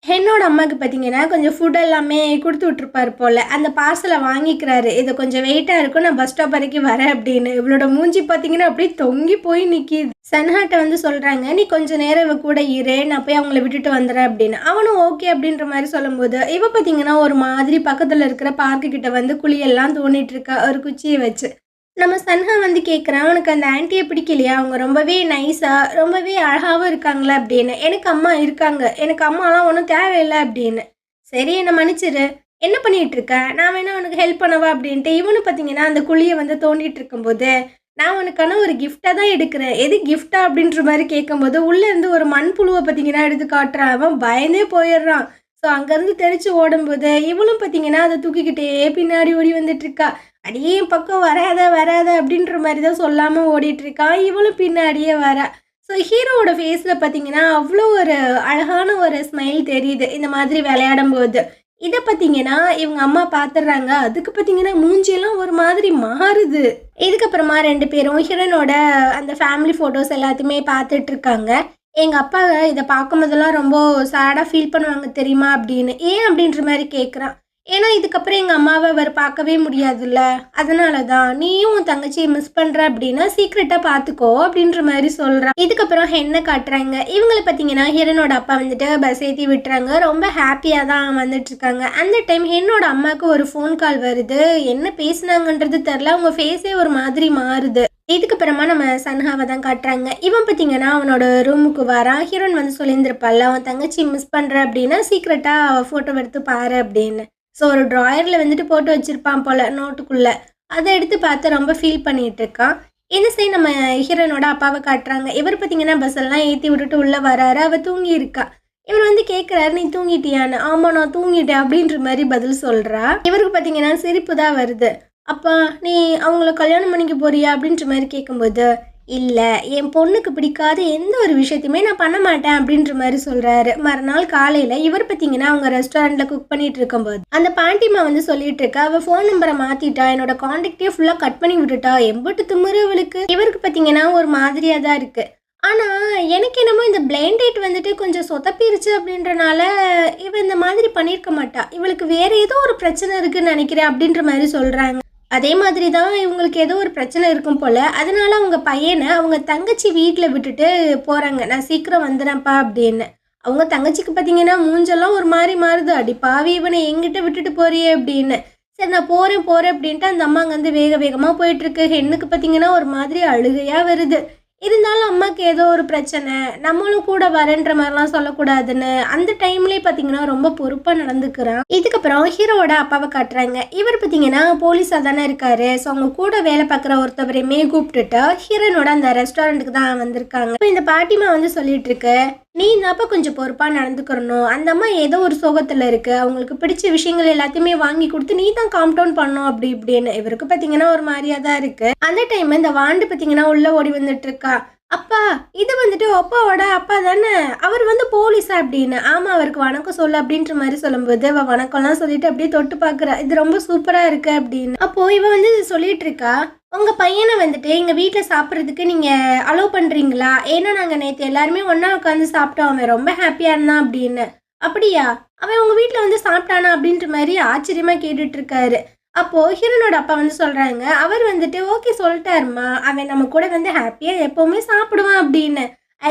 என்னோட அம்மாவுக்கு பார்த்தீங்கன்னா, கொஞ்சம் ஃபுட் எல்லாமே குடுத்து விட்டுருப்பாரு போல. அந்த பார்சல வாங்கிக்கிறாரு. "இது கொஞ்சம் வெயிட்டா இருக்கும். நான் பஸ் ஸ்டாப் வரைக்கும் வரேன்" அப்படின்னு. இவளோட மூஞ்சி பார்த்தீங்கன்னா, அப்படியே தொங்கி போய் நிக்கிது. சன்ஹாட்ட வந்து சொல்றாங்க, "நீ கொஞ்ச நேரம் இவ கூட இரு. நான் போய் அவங்கள விட்டுட்டு வந்துர்றேன்" அப்படின்னு. அவனும் ஓகே அப்படின்ற மாரி சொல்லும்போது, இவ பார்த்தீங்கன்னா, ஒரு மாதிரி பக்கத்துல இருக்கிற பார்க்கு கிட்ட வந்து குழியெல்லாம் தோண்டிட்டு இருக்கா, ஒரு குச்சிய வச்சு. நம்ம சன்ஹா வந்து கேட்குறான், "உனக்கு அந்த ஆன்ட்டிய பிடிக்கலையா? அவங்க ரொம்பவே நைஸா, ரொம்பவே அழகாவும் இருக்காங்களா?" அப்படின்னு. "எனக்கு அம்மா இருக்காங்க. எனக்கு அம்மாலாம் ஒண்ணும் தேவையில்ல" அப்படின்னு. "சரி என்ன மன்னிச்சிரு. என்ன பண்ணிட்டு இருக்க? நான் வேணா உனக்கு ஹெல்ப் பண்ணவா?" அப்படின்ட்டு இவனும் பார்த்தீங்கன்னா, அந்த குழிய வந்து தோண்டிட்டு இருக்கும்போது, "நான் உனக்கான ஒரு கிஃப்ட்டா தான் எடுக்கிறேன்." "எது கிஃப்ட்டா?" அப்படின்ற மாரி கேட்கும்போது, உள்ள இருந்து ஒரு மண்புழுவ பார்த்தீங்கன்னா எடுத்து காட்டுறான். அவன் பயந்தே போயிடுறான். ஸோ அங்கேருந்து தெறிச்சு ஓடும்போது, இவளும் பார்த்தீங்கன்னா, அத தூக்கிக்கிட்டே பின்னாடி ஓடி வந்துட்டு இருக்கா. "அடியே என் பக்கம் வராத, வராத" அப்படின்ற மாரி தான் சொல்லாம ஓடிட்டுருக்கான். இவளும் பின்னாடியே வரா. ஸோ ஹீரோவோட ஃபேஸில பார்த்தீங்கன்னா, அவ்வளோ ஒரு அழகான ஒரு ஸ்மைல் தெரியுது, இந்த மாதிரி விளையாடும்போது. இத பார்த்தீங்கன்னா, இவங்க அம்மா பார்த்துடுறாங்க. அதுக்கு பார்த்தீங்கன்னா, மூஞ்சியெல்லாம் ஒரு மாதிரி மாறுது. இதுக்கப்புறமா 2 பேரும் ஹீரோயினோட அந்த ஃபேமிலி ஃபோட்டோஸ் எல்லாத்தையுமே பார்த்துட்ருக்காங்க. எங்க அப்பா இத பார்க்கும்போதெல்லாம் ரொம்ப சேடா ஃபீல் பண்ணுவாங்க தெரியுமா? அப்படின்னு. "ஏன்?" அப்படின்ற மாரி கேட்குறான். ஏன்னா, இதுக்கப்புறம் எங்க அம்மாவ அவரு பார்க்கவே முடியாதுல்ல. அதனால தான். "நீயும் உன் தங்கச்சிய மிஸ் பண்ற அப்படின்னா, சீக்ரெட்டா பார்த்துக்கோ" அப்படின்ற மாரி சொல்றான். இதுக்கப்புறம் ஹென்ன காட்டுறாங்க. இவங்கள பார்த்தீங்கன்னா, ஹீரோனோட அப்பா வந்துட்டு பஸ் ஏத்தி விட்டுறாங்க. ரொம்ப ஹாப்பியா தான் வந்துட்டுருக்காங்க. அந்த டைம் ஹென்னோட அம்மாவுக்கு ஒரு ஃபோன் கால் வருது. என்ன பேசுனாங்கன்றது தெரில. அவங்க ஃபேஸே ஒரு மாதிரி மாறுது. இதுக்கப்புறமா நம்ம சன்ஹாவ தான் காட்டுறாங்க. இவன் பார்த்தீங்கன்னா, அவனோட ரூமுக்கு வரான். ஹீரோயின் வந்து சொல்லியிருந்திருப்பாள்ல, "உன் தங்கச்சிய மிஸ் பண்ற அப்படின்னா, சீக்ரெட்டா ஃபோட்டோ எடுத்து பாரு" அப்படின்னு. ஸோ ஒரு ட்ராயரில் வந்துட்டு போட்டு வச்சுருப்பான் போல் நோட்டுக்குள்ளே. அதை எடுத்து பார்த்து ரொம்ப ஃபீல் பண்ணிகிட்டு இருக்கான். இந்த சைடு நம்ம ஹீரோனோட அப்பாவை காட்டுறாங்க. இவர் பார்த்தீங்கன்னா பஸ் எல்லாம் ஏற்றி விட்டுட்டு உள்ளே வராரு. அவள் தூங்கி இருக்கா. இவர் வந்து கேட்குறாரு, "நீ தூங்கிட்டியான்னு?" "ஆமாம் நான் தூங்கிட்டேன்" அப்படின்ற மாதிரி பதில் சொல்கிறா. இவருக்கு பார்த்தீங்கன்னா சிரிப்பு தான் வருது. "அப்பா நீ அவங்கள கல்யாணம் பண்ணிக்க போறியா?" அப்படின்ற மாதிரி கேட்கும்போது, "இல்ல, என் பொண்ணுக்கு பிடிக்காத எந்த ஒரு விஷயத்தையுமே நான் பண்ண மாட்டேன்" அப்படின்ற மாதிரி சொல்றாரு. மறுநாள் காலையில இவர் பார்த்தீங்கன்னா அவங்க ரெஸ்டாரண்ட்ல குக் பண்ணிட்டு இருக்கும்போது அந்த பாண்டிமா வந்து சொல்லிட்டு இருக்கா, "அவ ஃபோன் நம்பரை மாத்திட்டா, என்னோட கான்டாக்டே ஃபுல்லா கட் பண்ணி விட்டுட்டா, எம்பட்டு திமிரு அவளுக்கு." இவருக்கு பார்த்தீங்கன்னா ஒரு மாதிரியா தான் இருக்கு. ஆனா எனக்கு என்னமோ இந்த பிளைண்ட் டேட் வந்துட்டு கொஞ்சம் சொதப்பிருச்சு அப்படின்றனால இவ இந்த மாதிரி பண்ணியிருக்க மாட்டா. இவளுக்கு வேற ஏதோ ஒரு பிரச்சனை இருக்குன்னு நினைக்கிறேன் அப்படின்ற மாதிரி சொல்றாங்க. அதே மாதிரி தான் இவங்களுக்கு ஏதோ ஒரு பிரச்சனை இருக்கும் போல. அதனால அவங்க பையனை அவங்க தங்கச்சி வீட்டில் விட்டுட்டு போகிறாங்க. "நான் சீக்கிரம் வந்துடுறேன்ப்பா" அப்படின்னு. அவங்க தங்கச்சிக்கு பார்த்தீங்கன்னா மூஞ்செல்லாம் ஒரு மாதிரி மாறுது. "அடி பாவி இவனை எங்கிட்ட விட்டுட்டு போறியே" அப்படின்னு. "சரி நான் போகிறேன் போகிறேன்" அப்படின்ட்டு அந்த அம்மா அங்கேருந்து வேக வேகமாக போயிட்டுருக்கு. ஹென்னுக்கு பார்த்தீங்கன்னா ஒரு மாதிரி அழுகையாக வருது. இருந்தாலும் அம்மாக்கு ஏதோ ஒரு பிரச்சனை, நம்மளும் கூட வரேன்ற மாதிரிலாம் சொல்லக்கூடாதுன்னு அந்த டைம்லேயே பார்த்தீங்கன்னா ரொம்ப பொறுப்பாக நடந்துக்கிறான். இதுக்கப்புறம் ஹீரோவோட அப்பாவை காட்டுறாங்க. இவர் பார்த்தீங்கன்னா போலீஸாக தானே இருக்காரு. ஸோ அவங்க கூட வேலை பார்க்குற ஒருத்தவரையுமே கூப்பிட்டுட்டு ஹீரோனோட அந்த ரெஸ்டாரண்ட்டுக்கு தான் வந்திருக்காங்க. இப்போ இந்த பாட்டிமா வந்து சொல்லிட்டு இருக்கு, நீ தாப்பா கொஞ்சம் பொறுப்பாக நடந்துக்கிறணும். அந்த அம்மா ஏதோ ஒரு சோகத்தில் இருக்கு, அவங்களுக்கு பிடிச்ச விஷயங்கள் எல்லாத்தையுமே வாங்கி கொடுத்து நீ தான் காம் டவுன் பண்ணும் அப்படி இப்படின்னு. இவருக்கு பார்த்தீங்கன்னா ஒரு மாதிரியா தான் இருக்கு. அந்த டைம் இந்த வாண்டு பார்த்தீங்கன்னா உள்ள ஓடி வந்துட்டு இருக்கா. அப்பா, இது வந்துட்டு அப்பாவோட அப்பா தானே, அவர் வந்து போலீஸா அப்படின்னு. ஆமா, அவருக்கு வணக்கம் சொல்லு அப்படின்ற மாதிரி சொல்லும்போது அவ வணக்கம்லாம் சொல்லிட்டு அப்படியே தொட்டு பார்க்குறா. இது ரொம்ப சூப்பரா இருக்கு அப்படின்னு. அப்போ இவ வந்து சொல்லிட்டு இருக்கா, உங்க பையனை வந்துட்டு எங்க வீட்டில் சாப்பிட்றதுக்கு நீங்க அலோவ் பண்றீங்களா? ஏன்னா நாங்கள் நேற்று எல்லாருமே ஒண்ணா உட்காந்து சாப்பிட்டோம், அவன் ரொம்ப ஹாப்பியா இருந்தான் அப்படின்னு. அப்படியா, அவன் உங்க வீட்டில் வந்து சாப்பிட்டானா அப்படின்ற மாதிரி ஆச்சரியமா கேட்டுட்டு இருக்காரு. அப்போ ஹீரோனோட அப்பா வந்து சொல்றாங்க, அவர் வந்துட்டு ஓகே சொல்லிட்டாருமா, அவன் நம்ம கூட வந்து ஹாப்பியா எப்பவுமே சாப்பிடுவான் அப்படின்னு.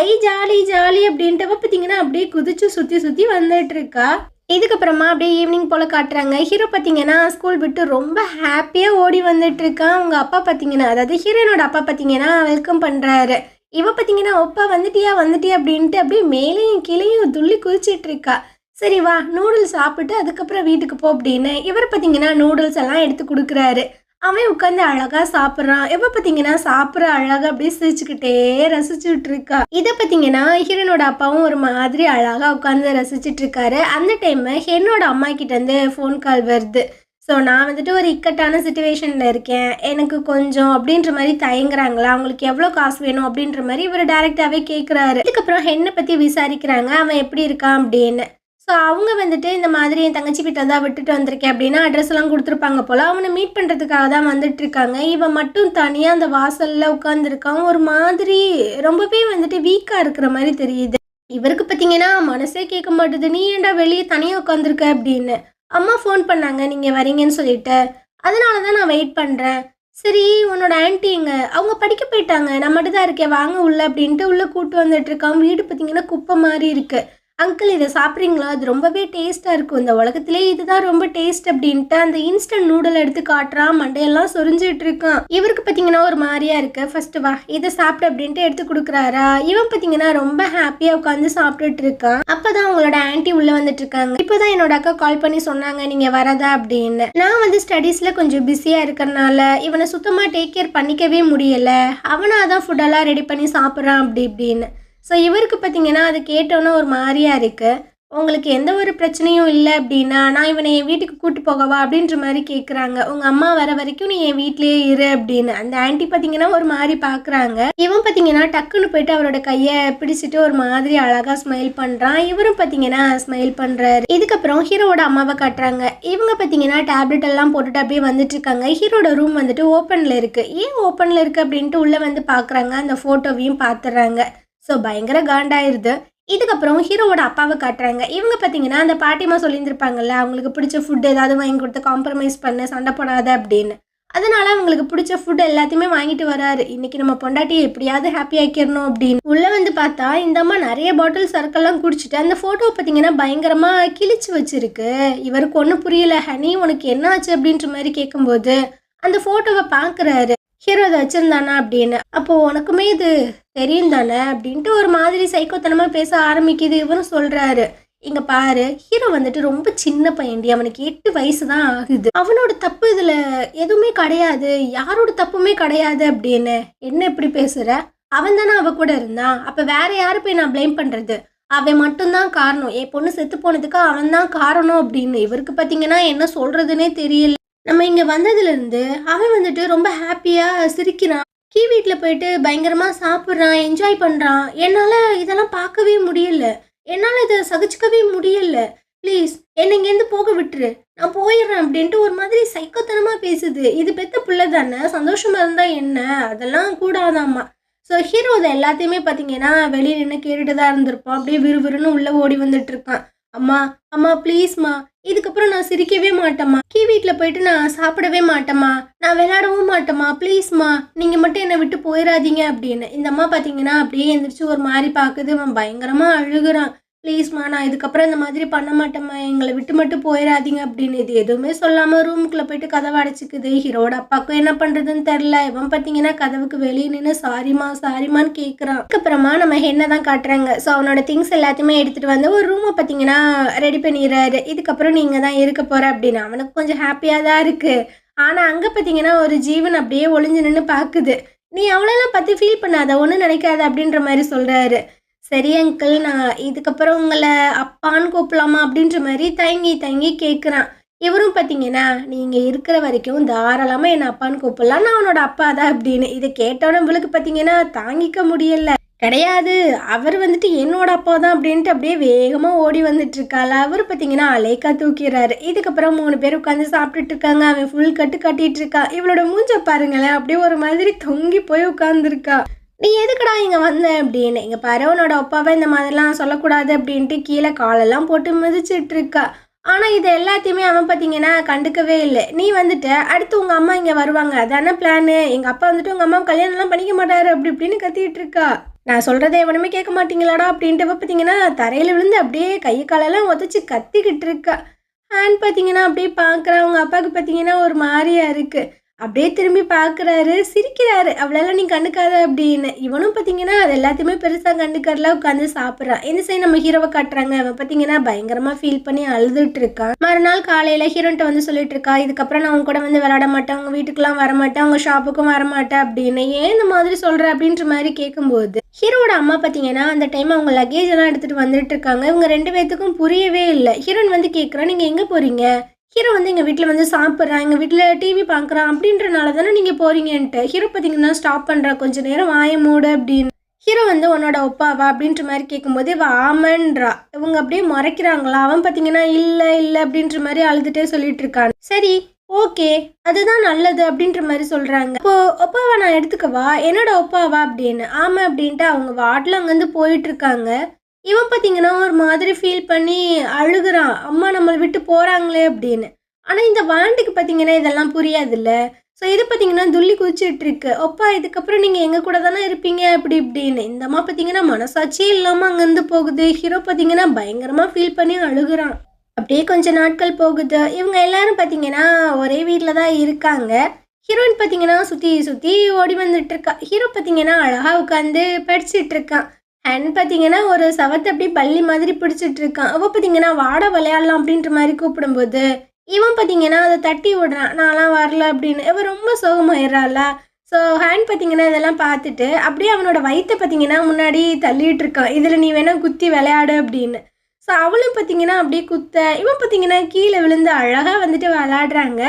ஐ ஜாலி ஜாலி அப்படின்ட்டு பார்த்தீங்கன்னா அப்படியே குதிச்சு சுத்தி சுத்தி வந்துட்டு இருக்கா. இதுக்கப்புறமா அப்படியே ஈவினிங் போல் காட்டுறாங்க. ஹீரோ பார்த்தீங்கன்னா ஸ்கூல் விட்டு ரொம்ப ஹாப்பியாக ஓடி வந்துட்டு இருக்கான். அவங்க அப்பா பார்த்தீங்கன்னா, அதாவது ஹீரோனோட அப்பா பார்த்தீங்கன்னா வெல்கம் பண்ணுறாரு. இவ பார்த்தீங்கன்னா, அப்பா வந்துட்டியா வந்துட்டியா அப்படின்ட்டு அப்படியே மேலேயும் கீழேயும் துள்ளி குதிச்சிட்டு இருக்கா. சரி வா, நூடுல்ஸ் சாப்பிட்டு அதுக்கப்புறம் வீட்டுக்கு போ அப்படின்னு இவர் பார்த்தீங்கன்னா நூடுல்ஸ் எல்லாம் எடுத்து கொடுக்குறாரு. அவன் உட்காந்து அழகா சாப்பிட்றான். எப்ப பார்த்தீங்கன்னா சாப்பிட்ற அழகா அப்படியே சிரிச்சுக்கிட்டே ரசிச்சுட்டு இருக்கா. இதை பார்த்தீங்கன்னா ஹீரோனோட அப்பாவும் ஒரு மாதிரி அழகா உட்காந்து ரசிச்சுட்டு இருக்காரு. அந்த டைம் என்னோட அம்மா கிட்ட இருந்து ஃபோன் கால் வருது. ஸோ நான் வந்துட்டு ஒரு இக்கட்டான சுச்சுவேஷனில் இருக்கேன், எனக்கு கொஞ்சம் அப்படின்ற மாதிரி தயங்குறாங்களா, அவங்களுக்கு எவ்வளோ காசு வேணும் அப்படின்ற மாதிரி இவர் டைரெக்டாகவே கேட்குறாரு. இதுக்கப்புறம் என்னை பற்றி விசாரிக்கிறாங்க, அவன் எப்படி இருக்கான் அப்படின்னு. ஸோ அவங்க வந்துட்டு இந்த மாதிரி என் தங்கச்சி வீட்டில் தான் விட்டுட்டு வந்திருக்கேன் அப்படின்னா அட்ரஸ் எல்லாம் கொடுத்துருப்பாங்க போல். அவனை மீட் பண்ணுறதுக்காக தான் வந்துட்டு இருக்காங்க. இவன் மட்டும் தனியாக அந்த வாசலில் உட்காந்துருக்கான். ஒரு மாதிரி ரொம்பவே வந்துட்டு வீக்காக இருக்கிற மாதிரி தெரியுது. இவருக்கு பார்த்தீங்கன்னா மனசே கேட்க மாட்டுது, நீ ஏன்டா வெளியே தனியாக உட்காந்துருக்க அப்படின்னு. அம்மா ஃபோன் பண்ணாங்க நீங்கள் வரீங்கன்னு சொல்லிட்டு, அதனால தான் நான் வெயிட் பண்ணுறேன். சரி, உன்னோட ஆன்ட்டி எங்க? அவங்க படிக்க போயிட்டாங்க, நான் மட்டும் தான் இருக்கேன், வாங்க உள்ள அப்படின்ட்டு உள்ளே கூப்பிட்டு வந்துட்டு இருக்கான். வீடு பார்த்தீங்கன்னா குப்பை மாதிரி இருக்குது. அங்கிள் இதை சாப்பிட்றீங்களா, அது ரொம்பவே டேஸ்ட்டாக இருக்கும், இந்த உலகத்திலே இதுதான் ரொம்ப டேஸ்ட் அப்படின்ட்டு அந்த இன்ஸ்டன்ட் நூடல் எடுத்து காட்டுறான். மண்டையெல்லாம் சொரிஞ்சிட்டு இருக்கான். இவருக்கு பார்த்தீங்கன்னா ஒரு மாதிரியா இருக்கு. ஃபர்ஸ்ட் வா இதை சாப்பிட்டு அப்படின்ட்டு எடுத்து கொடுக்குறாரா. இவன் பார்த்தீங்கன்னா ரொம்ப ஹாப்பியாக உட்காந்து சாப்பிட்டுட்டு இருக்கான். அப்போதான் அவங்களோட ஆன்ட்டி உள்ளே வந்துட்டு இருக்காங்க. இப்போதான் என்னோட அக்கா கால் பண்ணி சொன்னாங்க நீங்கள் வரதா அப்படின்னு. நான் வந்து ஸ்டடீஸில் கொஞ்சம் பிஸியாக இருக்கிறனால இவனை சுத்தமாக டேக் கேர் பண்ணிக்கவே முடியலை, அவனாக தான் ஃபுட்டெல்லாம் ரெடி பண்ணி சாப்பிட்றான் அப்படி இப்படின்னு. ஸோ இவருக்கு பார்த்தீங்கன்னா அது கேட்டோன்னே ஒரு மாதிரியா இருக்குது. உங்களுக்கு எந்த ஒரு பிரச்சனையும் இல்லை அப்படின்னா நான் இவனை என் வீட்டுக்கு கூட்டு போகவா அப்படின்ற மாதிரி கேட்குறாங்க. உங்கள் அம்மா வர வரைக்கும் நீ என் வீட்லேயே இரு அப்படின்னு அந்த ஆன்ட்டி பார்த்தீங்கன்னா ஒரு மாதிரி பார்க்குறாங்க. இவன் பார்த்தீங்கன்னா டக்குன்னு போயிட்டு அவரோட கையை பிடிச்சிட்டு ஒரு மாதிரி அழகாக ஸ்மைல் பண்ணுறான். இவரும் பார்த்தீங்கன்னா ஸ்மைல் பண்ணுறாரு. இதுக்கப்புறம் ஹீரோவோட அம்மாவை காட்டுறாங்க. இவங்க பார்த்தீங்கன்னா டேப்லெட் எல்லாம் போட்டுட்டு அப்படியே வந்துட்டு இருக்காங்க. ஹீரோட ரூம் வந்துட்டு ஓப்பனில் இருக்குது. ஏன் ஓப்பனில் இருக்குது அப்படின்ட்டு உள்ளே வந்து பார்க்குறாங்க. அந்த ஃபோட்டோவையும் பார்த்துறாங்க. ஸோ பயங்கர காண்டாயிருது. இதுக்கப்புறம் ஹீரோவோட அப்பாவை காட்டுறாங்க. இவங்க பார்த்தீங்கன்னா அந்த பாட்டிமா சொல்லியிருந்திருப்பாங்கல்ல, அவங்களுக்கு பிடிச்ச ஃபுட் ஏதாவது வாங்கி கொடுத்து காம்ப்ரமைஸ் பண்ண, சண்டை போடாத அப்படின்னு. அதனால அவங்களுக்கு பிடிச்ச ஃபுட் எல்லாத்தையுமே வாங்கிட்டு வராரு. இன்னைக்கு நம்ம பொண்டாட்டியை எப்படியாவது ஹாப்பி ஆக்கிடணும் அப்படின்னு. உள்ளே வந்து பார்த்தா இந்த அம்மா நிறைய பாட்டில் சரக்கெல்லாம் குடிச்சிட்டு அந்த ஃபோட்டோவை பார்த்தீங்கன்னா பயங்கரமாக கிழிச்சு வச்சிருக்கு. இவருக்கு ஒன்றும் புரியல. ஹனி உனக்கு என்ன ஆச்சு அப்படின்ற மாதிரி கேட்கும்போது அந்த ஃபோட்டோவை பார்க்குறாரு. ஹீரோ அதை வச்சுருந்தானா அப்படின்னு. அப்போது உனக்குமே இது தெரியும் தானே அப்படின்ட்டு ஒரு மாதிரி சைக்கோத்தனமாக பேச ஆரம்பிக்குது. இவரும் சொல்கிறாரு, இங்கே பாரு, ஹீரோ வந்துட்டு ரொம்ப சின்ன பையன்டி, அவனுக்கு 8 வயசு தான் ஆகுது, அவனோட தப்பு இதில் எதுவுமே கிடையாது, யாரோட தப்புமே கிடையாது அப்படின்னு. என்ன இப்படி பேசுகிற? அவன் தானே அவ கூட இருந்தான், அப்போ வேற யாரு போய் நான் ப்ளேம் பண்ணுறது? அவன் மட்டும்தான் காரணம், என் பொண்ணு செத்து போனதுக்கு அவன் தான் காரணம் அப்படின்னு. இவருக்கு பார்த்தீங்கன்னா என்ன சொல்கிறதுனே தெரியல. நம்ம இங்கே வந்ததுலேருந்து அவன் வந்துட்டு ரொம்ப ஹாப்பியாக சிரிக்கிறான், கீ வீட்டில் போயிட்டு பயங்கரமாக சாப்பிட்றான், என்ஜாய் பண்ணுறான். என்னால் இதெல்லாம் பார்க்கவே முடியல, என்னால் இதை சகிச்சுக்கவே முடியல, ப்ளீஸ் என்னை இங்கேருந்து போக விட்டுரு, நான் போயிடுறேன் அப்படின்ட்டு ஒரு மாதிரி சைக்கோத்தனமாக பேசுது. இது பெத்த பிள்ளை தானே, சந்தோஷமாக இருந்தால் என்ன, அதெல்லாம் கூடாதாம்மா. ஸோ ஹீரோ அதை எல்லாத்தையுமே பார்த்தீங்கன்னா வெளியே நின்று கேட்டுட்டு தான் இருந்திருப்பான். அப்படியே விறுவிறுன்னு உள்ளே ஓடி வந்துட்டு இருக்கான். அம்மா அம்மா ப்ளீஸ்மா, இதுக்கப்புறம் நான் சிரிக்கவே மாட்டேம்மா, கீ வீட்டில் போயிட்டு நான் சாப்பிடவே மாட்டேம்மா, நான் விளையாடவும் மாட்டேம்மா, ப்ளீஸ்மா நீங்கள் மட்டும் என்னை விட்டு போயிடாதீங்க அப்படின்னு. இந்த அம்மா பார்த்தீங்கன்னா அப்படியே எந்திரிச்சு ஒரு மாதிரி பார்க்குது. அவன் பயங்கரமாக அழுகுறான். ப்ளீஸ்மா நான் இதுக்கப்புறம் இந்த மாதிரி பண்ண மாட்டேம்மா, எங்கள விட்டு மட்டும் போயிறாதீங்க அப்படின்னு. இது எதுவுமே சொல்லாம ரூமுக்குள்ள போயிட்டு கதவ அடைச்சுக்குது. ஹீரோட அப்பாவுக்கும் என்ன பண்றதுன்னு தெரியல. இவன் பார்த்தீங்கன்னா கதவுக்கு வெளிய நின்னு சாரிம்மா, சாரிம்மான்னு கேட்குறான். அதுக்கப்புறமா நம்ம ஹென்ன தான் காட்டுறாங்க. ஸோ அவனோட திங்ஸ் எல்லாத்தையுமே எடுத்துட்டு வந்து ஒரு ரூம பார்த்தீங்கன்னா ரெடி பண்ணிடுறாரு. இதுக்கப்புறம் நீங்க தான் இருக்க போற அப்படின்னு. அவனுக்கு கொஞ்சம் ஹாப்பியா தான் இருக்கு. ஆனா அங்க பார்த்தீங்கன்னா ஒரு ஜீவன் அப்படியே ஒளிஞ்சு நின்னு பாக்குது. நீ அவளெல்லாம் பத்தி ஃபீல் பண்ணாத, ஒண்ணும் நினைக்காத அப்படின்ற மாரி சொல்றாரு. சரி அங்கிள், நான் இதுக்கப்புறம் உங்கள அப்பான்னு கூப்பிடலாமா? அப்படின்ற மாரி தயங்கி தயங்கி கேட்குறான். இவரும் பார்த்தீங்கன்னா, நீங்க இருக்கிற வரைக்கும் தாராளமா என்ன அப்பான்னு கூப்பிடலாம். நான் உன்னோட அப்பா தான் அப்படின்னு. இத கேட்டோனே இவளுக்கு பார்த்தீங்கன்னா தாங்கிக்க முடியல. கிடையாது, அவர் வந்துட்டு என்னோட அப்பா தான் அப்படின்ட்டு அப்படியே வேகமா ஓடி வந்துட்டு இருக்காளா. அவரு பார்த்தீங்கன்னா அலேக்கா தூக்கிறாரு. இதுக்கப்புறம் 3 பேர் உட்காந்து சாப்பிட்டுட்டு இருக்காங்க. அவன் ஃபுல் கட்டு கட்டிட்டு இருக்கான். இவளோட மூஞ்ச பாருங்களேன், அப்படியே ஒரு மாதிரி தொங்கி போய் உட்காந்துருக்கா. நீ எதுக்குடா இங்க வந்த அப்படின்னு. இங்க பாரு, உன்னோட அப்பாவை இந்த மாதிரிலாம் சொல்லக்கூடாது அப்படின்ட்டு கீழே காலெல்லாம் போட்டு மிதிச்சிட்டு இருக்கா. ஆனா இது எல்லாத்தையுமே அவன் பார்த்தீங்கன்னா கண்டுக்கவே இல்லை. நீ வந்துட்ட, அடுத்து உங்க அம்மா இங்க வருவாங்க, அதான பிளானு. எங்க அப்பா வந்துட்டு உங்க அம்மாவை கல்யாணம் எல்லாம் பண்ணிக்க மாட்டாரு அப்படி இப்படின்னு கத்திட்டு இருக்கா. நான் சொல்றதை எவனுமே கேட்க மாட்டீங்களாடா அப்படின்ட்டு பார்த்தீங்கன்னா தரையில விழுந்து அப்படியே கை காலெல்லாம் உதச்சி கத்திக்கிட்டு இருக்கா. ஹேண்ட் பார்த்தீங்கன்னா அப்படியே பார்க்குறா. அவங்க அப்பாவுக்கு பார்த்தீங்கன்னா ஒரு மாதிரியா இருக்கு. அப்படியே திரும்பி பார்க்குறாரு, சிரிக்கிறாரு. "அவளெல்லாம் நீ கண்டுக்காத" அப்படின்னு. இவனும் பார்த்தீங்கன்னா, அது எல்லாத்தையுமே பெருசா கண்டுக்கறல, உட்காந்து சாப்பிட்றான். இந்த சைடு நம்ம ஹீரோவ காட்டுறாங்க. அவன் பார்த்தீங்கன்னா, பயங்கரமா ஃபீல் பண்ணி அழுதுட்டு இருக்கான். மறுநாள் காலையில ஹீரோன்ட்ட வந்து சொல்லிட்டு இருக்கா, "இதுக்கப்புறம் நான் உன் கூட வந்து விளையாட மாட்டேன், உங்க வீட்டுக்குலாம் வரமாட்டேன், உங்க ஷாப்புக்கும் வரமாட்டேன்" அப்படின்னு. "ஏன் இந்த மாதிரி சொல்ற?" அப்படின்ற மாதிரி கேட்கும்போது, ஹீரோவோட அம்மா பார்த்தீங்கன்னா, அந்த டைம் அவங்க லக்கேஜ் எல்லாம் எடுத்துட்டு வந்துட்டு இருக்காங்க. இவங்க 2 பேத்துக்கும் புரியவே இல்ல. ஹீரோயின் வந்து கேட்குறா, "நீங்க எங்க போறீங்க?" ஹீரோ வந்து எங்கள் வீட்டில் வந்து சாப்பிட்றான், எங்கள் வீட்டில் டிவி பார்க்குறான் அப்படின்றனால தானே நீங்கள் போகிறீங்கன்ட்டு. ஹீரோ பார்த்தீங்கன்னா ஸ்டாப் பண்ணுறா, கொஞ்சம் நேரம் வாய மூடு அப்படின்னு. ஹீரோ வந்து உன்னோட ஒப்பாவா அப்படின்ற மாதிரி கேட்கும்போது இவ ஆமன்றா. இவங்க அப்படியே மறைக்கிறாங்களா. அவன் பார்த்தீங்கன்னா இல்லை இல்லை அப்படின்ற மாதிரி அழுதுகிட்டே சொல்லிட்டு இருக்கான். சரி ஓகே, அதுதான் நல்லது அப்படின்ற மாதிரி சொல்கிறாங்க. இப்போ ஒப்பாவா நான் எடுத்துக்கவா, என்னோட ஒப்பாவா அப்படின்னு. ஆமாம் அப்படின்ட்டு அவங்க வாட்டில் அங்கேருந்து போயிட்டு இருக்காங்க. இவன் பார்த்தீங்கன்னா ஒரு மாதிரி ஃபீல் பண்ணி அழுகுறான். அம்மா நம்மள விட்டு போறாங்களே அப்படின்னு. ஆனா இந்த வாண்டுக்கு பார்த்தீங்கன்னா இதெல்லாம் புரியாதுல்ல. ஸோ இது பார்த்தீங்கன்னா துள்ளி குதிச்சுட்டு இருக்கு. "அப்பா இதுக்கப்புறம் நீங்க எங்க கூட தானே இருப்பீங்க" அப்படி இப்படின்னு. இந்த அம்மா பார்த்தீங்கன்னா மனசாட்சியே இல்லாம அங்கேருந்து போகுது. ஹீரோ பார்த்தீங்கன்னா பயங்கரமா ஃபீல் பண்ணி அழுகுறான். அப்படியே கொஞ்ச நாட்கள் போகுது. இவங்க எல்லாரும் பார்த்தீங்கன்னா ஒரே வீட்டில் தான் இருக்காங்க. ஹீரோயின் பார்த்தீங்கன்னா சுற்றி சுற்றி ஓடி வந்துட்டு இருக்கா. ஹீரோ பார்த்தீங்கன்னா அழகா உட்காந்து படிச்சுட்டு இருக்கான். அண்ட் பார்த்தீங்கன்னா ஒரு சவத்தை அப்படியே பள்ளி மாதிரி பிடிச்சிட்டு இருக்கான். அவள் பார்த்தீங்கன்னா வாடா விளையாடலாம் அப்படின்ற மாதிரி கூப்பிடும்போது இவன் பார்த்தீங்கன்னா அதை தட்டி விடுறான். நான்லாம் வரல அப்படின்னு. இவன் ரொம்ப சோகமாயிடுறாளா. ஸோ ஹேண்ட் பார்த்தீங்கன்னா இதெல்லாம் பார்த்துட்டு அப்படியே அவனோட வயிற்றை பார்த்தீங்கன்னா முன்னாடி தள்ளிட்டு இருக்கான். இதில் நீ வேணா குத்தி விளையாடு அப்படின்னு. ஸோ அவளும் பார்த்தீங்கன்னா அப்படியே குத்த, இவன் பார்த்தீங்கன்னா கீழே விழுந்து அழகாக வந்துட்டு விளையாடுறாங்க.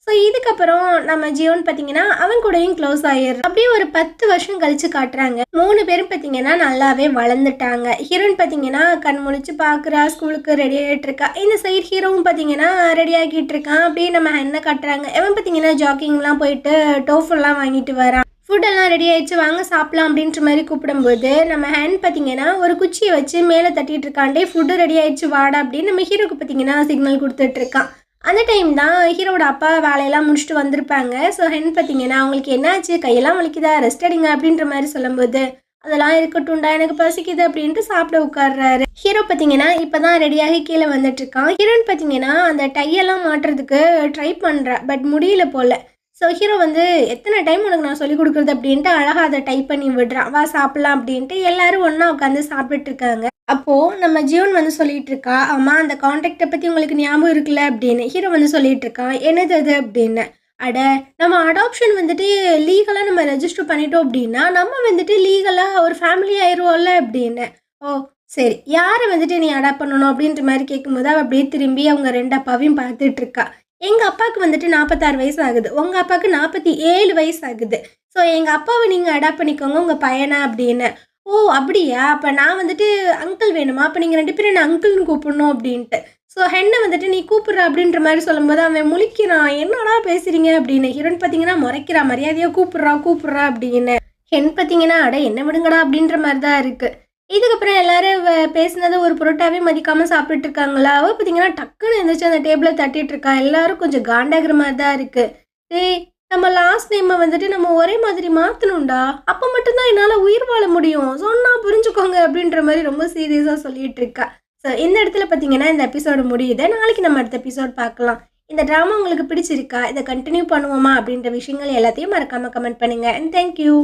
ஸோ இதுக்கப்புறம் நம்ம ஜியோன்னு பார்த்தீங்கன்னா அவன் கூடயும் க்ளோஸ் ஆயிடுறான். அப்படியே ஒரு 10 வருஷம் கழிச்சு காட்டுறாங்க. 3 பேரும் பார்த்தீங்கன்னா நல்லாவே வளர்ந்துட்டாங்க. ஹீரோயின் பார்த்தீங்கன்னா கண் முழிச்சு பார்க்குறா, ஸ்கூலுக்கு ரெடி ஆகிட்டு இருக்கா. இந்த சைடு ஹீரோவும் பார்த்தீங்கன்னா ரெடி ஆகிட்டு இருக்கான். அப்படியே நம்ம என்ன காட்டுறாங்க, அவன் பார்த்தீங்கன்னா ஜாக்கிங்லாம் போயிட்டு டோஃபெல்லாம் வாங்கிட்டு வரான். ஃபுட்டெல்லாம் ரெடி ஆயிடுச்சு, வாங்க சாப்பிடலாம் அப்படின்ற மாதிரி கூப்பிடும்போது நம்ம ஹேண்ட் பார்த்தீங்கன்னா ஒரு குச்சியை வச்சு மேலே தட்டிட்டு இருக்காண்டே, ஃபுட்டு ரெடி ஆயிடுச்சு வாடா அப்படின்னு நம்ம ஹீரோக்கு பார்த்தீங்கன்னா சிக்னல் கொடுத்துட்டு இருக்கான். அந்த டைம் தான் ஹீரோட அப்பா வேலையெல்லாம் முடிச்சுட்டு வந்திருப்பாங்க. ஸோ ஹென் பார்த்தீங்கன்னா அவங்களுக்கு என்னாச்சு, கையெல்லாம் வலிக்குதா, ரெஸ்ட் எடுங்க அப்படின்ற மாதிரி சொல்லும்போது அதெல்லாம் இருக்கட்டும்டா, எனக்கு பசிக்குது அப்படின்ட்டு சாப்பிட உட்கார்றாரு. ஹீரோ பார்த்தீங்கன்னா இப்போ தான் ரெடியாகி கீழே வந்துட்டு இருக்கான். ஹீரோயின் பார்த்தீங்கன்னா அந்த டையெல்லாம் மாட்டுறதுக்கு ட்ரை பண்ணுறா, பட் முடியல போல. ஸோ ஹீரோ வந்து எத்தனை டைம் உனக்கு நான் சொல்லிக் கொடுக்குறது அப்படின்ட்டு அழகாக அதை டைப் பண்ணி விடுறான். வா சாப்பிட்லாம் அப்படின்ட்டு எல்லாரும் ஒன்றா உட்காந்து சாப்பிட்டுட்டு இருக்காங்க. அப்போது நம்ம ஜியோன் வந்து சொல்லிட்டு இருக்கா, அம்மா அந்த கான்டாக்டை பற்றி உங்களுக்கு ஞாபகம் இருக்குல்ல அப்படின்னு. ஹீரோ வந்து சொல்லிட்டு இருக்கான், என்னது அது அப்படின்னு. அட, நம்ம அடாப்ஷன் வந்துட்டு லீகலாக நம்ம ரெஜிஸ்டர் பண்ணிட்டோம் அப்படின்னா நம்ம வந்துட்டு லீகலாக ஒரு ஃபேமிலி ஆயிடுவோம்ல அப்படின்னு. ஓ சரி, யாரை வந்துட்டு நீ அடாப்ட் பண்ணணும் அப்படின்ற மாதிரி கேட்கும்போது அவள் அப்படியே திரும்பி அவங்க 2 அப்பாவையும் பார்த்துட்டு இருக்கா. எங்கள் அப்பாவுக்கு வந்துட்டு 46 வயசு ஆகுது, உங்கள் அப்பாவுக்கு 47 வயசு ஆகுது. ஸோ எங்கள் அப்பாவை நீங்கள் அடாப்ட் பண்ணிக்கோங்க உங்கள் பையனா அப்படின்னு. ஓ அப்படியா, அப்போ நான் வந்துட்டு அங்கிள் வேணுமா, அப்போ நீங்கள் 2 பேரும் என்ன அங்கிள்னு கூப்பிடணும் அப்படின்ட்டு. ஸோ ஹென்னை வந்துட்டு நீ கூப்பிட்ற அப்படின்ற மாதிரி சொல்லும்போது அவன் முழிக்கிறான், என்னடா பேசுகிறீங்க அப்படின்னு. ஹீரோயின் பார்த்தீங்கன்னா முறைக்கிறா, மரியாதையாக கூப்பிட்றா அப்படின்னு. ஹென் பார்த்தீங்கன்னா அட என்ன விடுங்கடா அப்படின்ற மாதிரி தான் இருக்குது. இதுக்கப்புறம் எல்லாரும் பேசினதை ஒரு பொருட்டாவே மதிக்காமல் சாப்பிட்டுட்டு இருக்காங்களா. அவள் பார்த்தீங்கன்னா டக்குன்னு எழுந்திரிச்சு அந்த டேபிளை தட்டிட்டு இருக்கா. எல்லாரும் கொஞ்சம் காண்டாகிற மாதிரி தான் இருக்குது. டேய், நம்ம லாஸ்ட் நேமை வந்துட்டு நம்ம ஒரே மாதிரி மாற்றணும்டா, அப்போ மட்டும்தான் என்னால் உயிர் வாழ முடியும், சொன்னால் புரிஞ்சுக்கோங்க அப்படின்ற மாதிரி ரொம்ப சீரியஸாக சொல்லிட்டு இருக்கா. ஸோ இந்த இடத்துல பார்த்தீங்கன்னா, இந்த எபிசோடு முடியுது. நாளைக்கு நம்ம அடுத்த எபிசோட் பார்க்கலாம். இந்த ட்ராமா உங்களுக்கு பிடிச்சிருக்கா? இத கன்டின்யூ பண்ணுவோமா? அப்படின்ற விஷயங்கள் எல்லாத்தையும் மறக்காம கமெண்ட் பண்ணுங்க. And thank you.